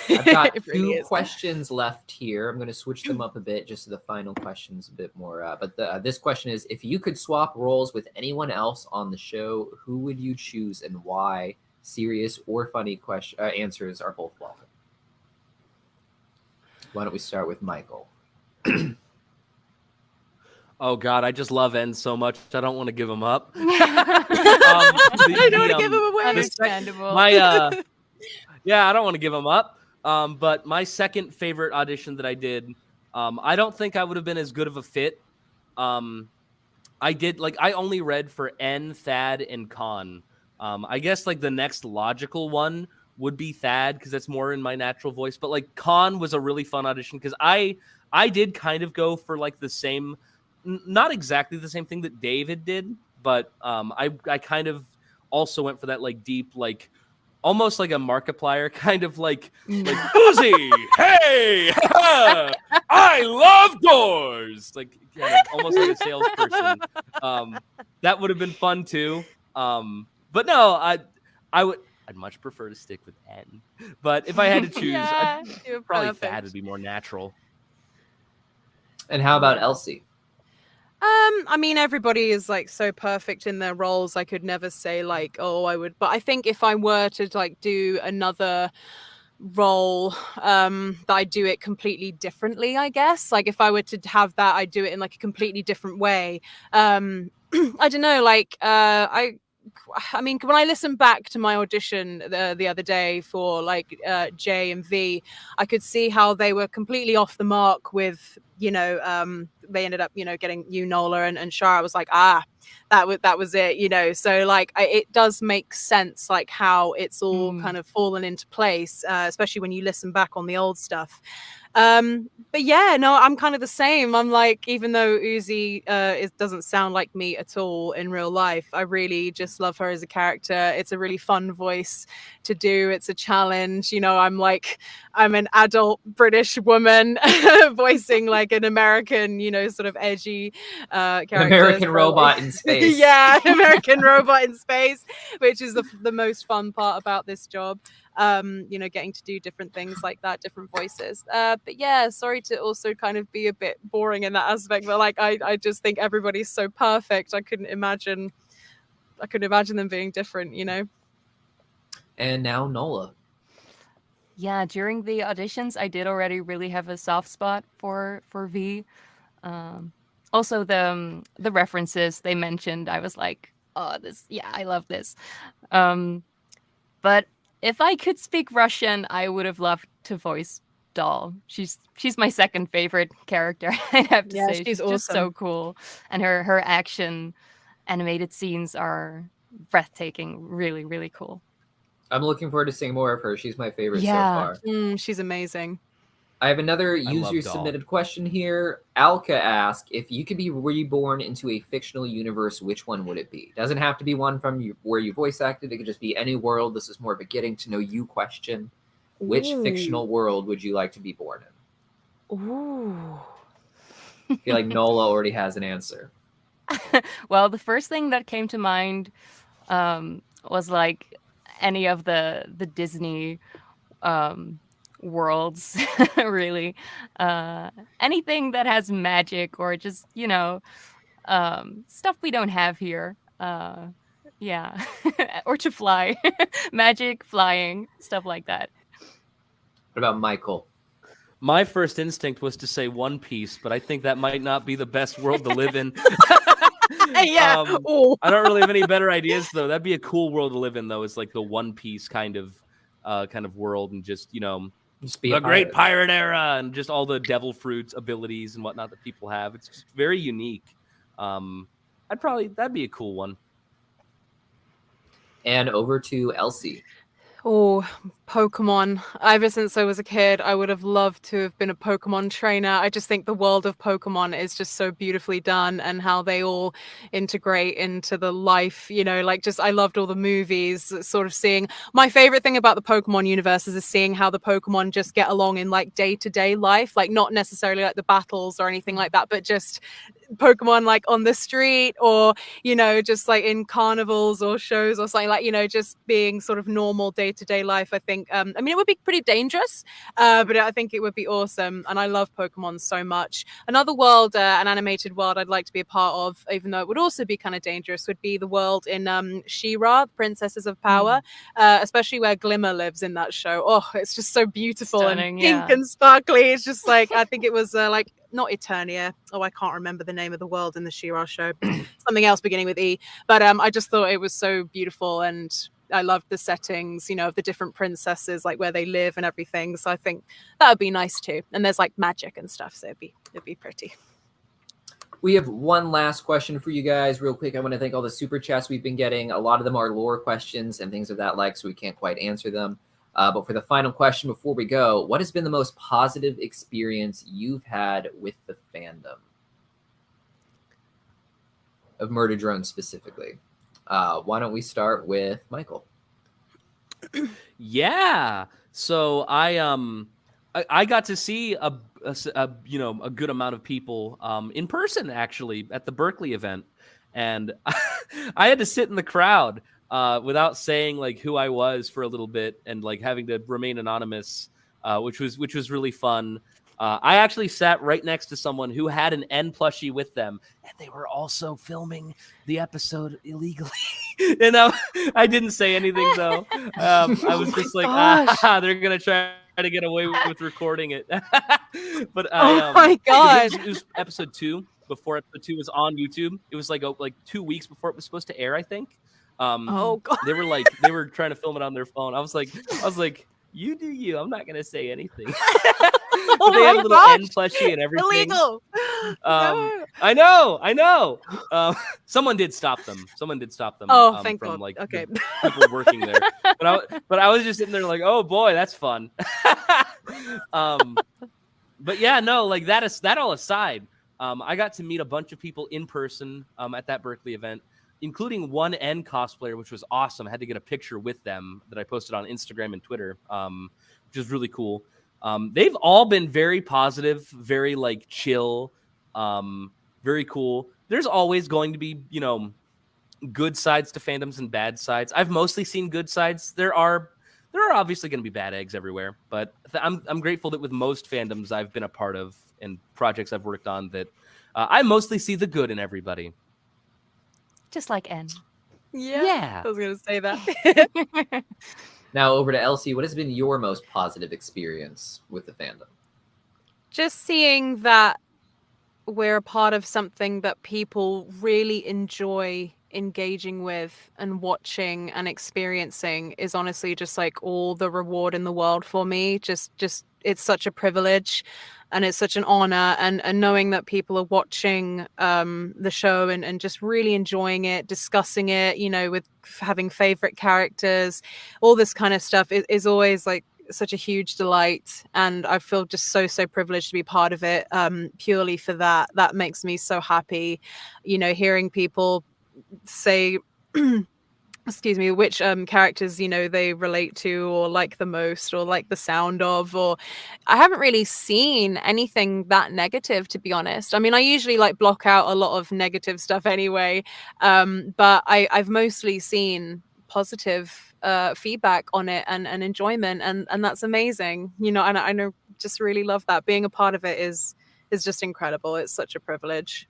I've got It really two is. questions left here. I'm going to switch them up a bit just so the final question's a bit more. But this question is, if you could swap roles with anyone else on the show, who would you choose and why? Serious or funny answers are both welcome. Why don't we start with Michael? Oh God, I just love N so much. I don't want to give him up. I don't want to give him away. Understandable. Yeah, I don't want to give him up. But my second favorite audition that I did, I don't think I would have been as good of a fit. I only read for N, Thad, and Khan. I guess like the next logical one would be Thad because that's more in my natural voice. But like Khan was a really fun audition because I did kind of go for like the same, not exactly the same thing that David did, but I kind of also went for that like deep, like almost like a Markiplier kind of like Uzi, hey, I love doors, like kind of almost like a salesperson. That would have been fun too. But no, I'd much prefer to stick with N. But if I had to choose, Yeah, I'd probably Thad would be more natural. And how about Elsie? I mean, everybody is like so perfect in their roles. I could never say like, oh, I would. But I think if I were to like do another role, that I do it completely differently. I guess like if I were to have that, I'd do it in like a completely different way. I don't know. Like I mean, when I listened back to my audition the other day for like J and V, I could see how they were completely off the mark with, you know, they ended up, you know, getting you, Nola, and Shara. I was like, that was it, you know. So like it does make sense, like how it's all kind of fallen into place, especially when you listen back on the old stuff. But yeah, no, I'm kind of the same. I'm like, even though Uzi doesn't sound like me at all in real life, I really just love her as a character. It's a really fun voice to do. It's a challenge. You know, I'm an adult British woman voicing like an American, you know, sort of edgy character. An American robot in space. Yeah, American robot in space, which is the most fun part about this job. You know, getting to do different things like that, different voices. But yeah, sorry to also kind of be a bit boring in that aspect, but like I just think everybody's so perfect. I couldn't imagine them being different, you know. And now Nola. Yeah, during the auditions, I did already really have a soft spot for V. Also, the references they mentioned, I was like, oh, I love this. But if I could speak Russian, I would have loved to voice Doll. She's my second favorite character. I'd have to say she's awesome. Just so cool, and her action animated scenes are breathtaking. Really, really cool. I'm looking forward to seeing more of her. She's my favorite so far. She's amazing. I have another user-submitted question here. Alka asked, if you could be reborn into a fictional universe, which one would it be? Doesn't have to be one from where you voice acted. It could just be any world. This is more of a getting-to-know-you question. Which fictional world would you like to be born in? Ooh. I feel like Nola already has an answer. Well, the first thing that came to mind was like any of the Disney worlds, really. Anything that has magic or just, you know, stuff we don't have here. Yeah. Or to fly. Magic, flying, stuff like that. What about Michael? My first instinct was to say One Piece, but I think that might not be the best world to live in. Yeah. I don't really have any better ideas, though. That'd be a cool world to live in, though. It's like the One Piece kind of world, and just, you know, Just be the a great pirate era, and just all the devil fruits abilities and whatnot that people have. It's just very unique. That'd be a cool one. And over to Elsie. Oh, Pokemon. Ever since I was a kid, I would have loved to have been a Pokemon trainer. I just think the world of Pokemon is just so beautifully done, and how they all integrate into the life, you know, like just I loved all the movies, sort of seeing. My favorite thing about the Pokemon universe is seeing how the Pokemon just get along in like day-to-day life, like not necessarily like the battles or anything like that, but just Pokemon like on the street, or, you know, just like in carnivals or shows or something, like, you know, just being sort of normal day-to-day life. I think I mean, it would be pretty dangerous, but I think it would be awesome, and I love Pokemon so much. Another world, an animated world I'd like to be a part of, even though it would also be kind of dangerous, would be the world in She-Ra, the Princesses of Power, especially where Glimmer lives in that show. Oh, it's just so beautiful. Stunning, and pink and sparkly. It's just like, I think it was like not Eternia. Oh, I can't remember the name of the world in the She-Ra show. Something else beginning with E. But I just thought it was so beautiful, and I loved the settings, of the different princesses, like where they live and everything. So I think that would be nice too. And there's like magic and stuff, so it'd be pretty. We have one last question for you guys real quick. I want to thank all the super chats we've been getting. A lot of them are lore questions and things of that like, so we can't quite answer them. But for the final question before we go, what has been the most positive experience you've had with the fandom? Of Murder Drones specifically. Why don't we start with Michael? Yeah. So I got to see a good amount of people in person actually at the Berkeley event, and I had to sit in the crowd without saying like who I was for a little bit, and like having to remain anonymous, which was really fun. I actually sat right next to someone who had an N plushie with them, and they were also filming the episode illegally. And I didn't say anything though. I was just like, they're gonna try to get away with recording it. But my God, it was episode 2 before episode 2 was on YouTube. It was like 2 weeks before it was supposed to air, I think. Oh God, they were trying to film it on their phone. I was like, you do you. I'm not gonna say anything. But they had a little N plushie and everything. Illegal. No. I know. Someone did stop them. Oh, thank from God. like Okay. people working there. But I was just sitting there like, oh boy, that's fun. But yeah, no, like that all aside, I got to meet a bunch of people in person at that Berkeley event, including one N cosplayer, which was awesome. I had to get a picture with them that I posted on Instagram and Twitter, which is really cool. They've all been very positive, very like chill, very cool. There's always going to be, good sides to fandoms and bad sides. I've mostly seen good sides. There are obviously going to be bad eggs everywhere, but I'm grateful that with most fandoms I've been a part of and projects I've worked on that I mostly see the good in everybody. Just like N. Yeah. I was going to say that. Now over to Elsie. What has been your most positive experience with the fandom? Just seeing that we're a part of something that people really enjoy engaging with and watching and experiencing is honestly just like all the reward in the world for me. Just it's such a privilege and it's such an honor, and knowing that people are watching the show and just really enjoying it, discussing it, with having favorite characters, all this kind of stuff is always like such a huge delight, and I feel just so privileged to be part of it. Purely for that makes me so happy, hearing people say excuse me, which characters they relate to or like the most or like the sound of, or I haven't really seen anything that negative, to be honest. I mean, I usually like block out a lot of negative stuff anyway, but I've mostly seen positive feedback on it and enjoyment, and that's amazing, and I know just really love that. Being a part of it is just incredible. It's such a privilege.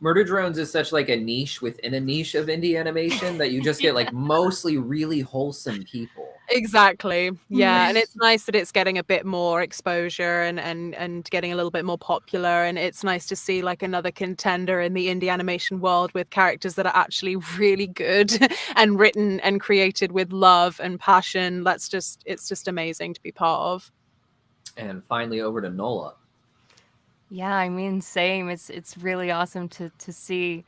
Murder Drones is such like a niche within a niche of indie animation that you just get like mostly really wholesome people. Exactly. Yeah. And it's nice that it's getting a bit more exposure and getting a little bit more popular. And it's nice to see like another contender in the indie animation world with characters that are actually really good and written and created with love and passion. It's just amazing to be part of. And finally over to Nola. Yeah, I mean, same. It's really awesome to see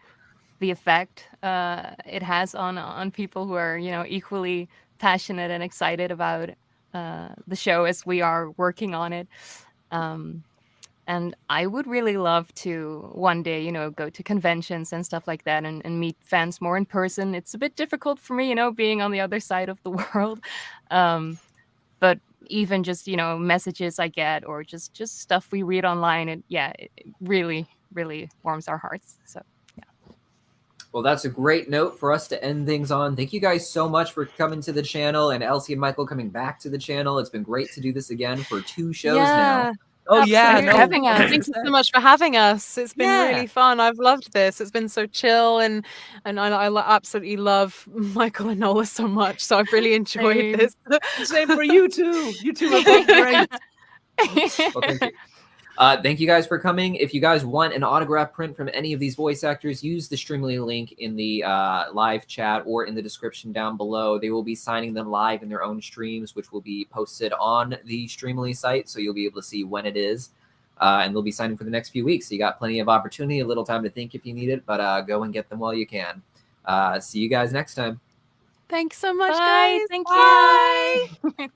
the effect it has on people who are, equally passionate and excited about the show as we are working on it. And I would really love to one day, go to conventions and stuff like that and meet fans more in person. It's a bit difficult for me, being on the other side of the world. But even just, messages I get or just stuff we read online, it really, really warms our hearts. So, yeah. Well, that's a great note for us to end things on. Thank you guys so much for coming to the channel, and Elsie and Michael coming back to the channel. It's been great to do this again for 2 shows now. Oh, yeah. Having us. Thank you so much for having us. It's been really fun. I've loved this. It's been so chill, and I absolutely love Michael and Nola so much. So I've really enjoyed this. Same for you too. You two are both great. Well, thank you. Thank you guys for coming. If you guys want an autograph print from any of these voice actors, use the Streamily link in the live chat or in the description down below. They will be signing them live in their own streams, which will be posted on the Streamily site, so you'll be able to see when it is. And they'll be signing for the next few weeks. So you got plenty of opportunity, a little time to think if you need it, but go and get them while you can. See you guys next time. Thanks so much, Bye. guys. Thank Bye. you.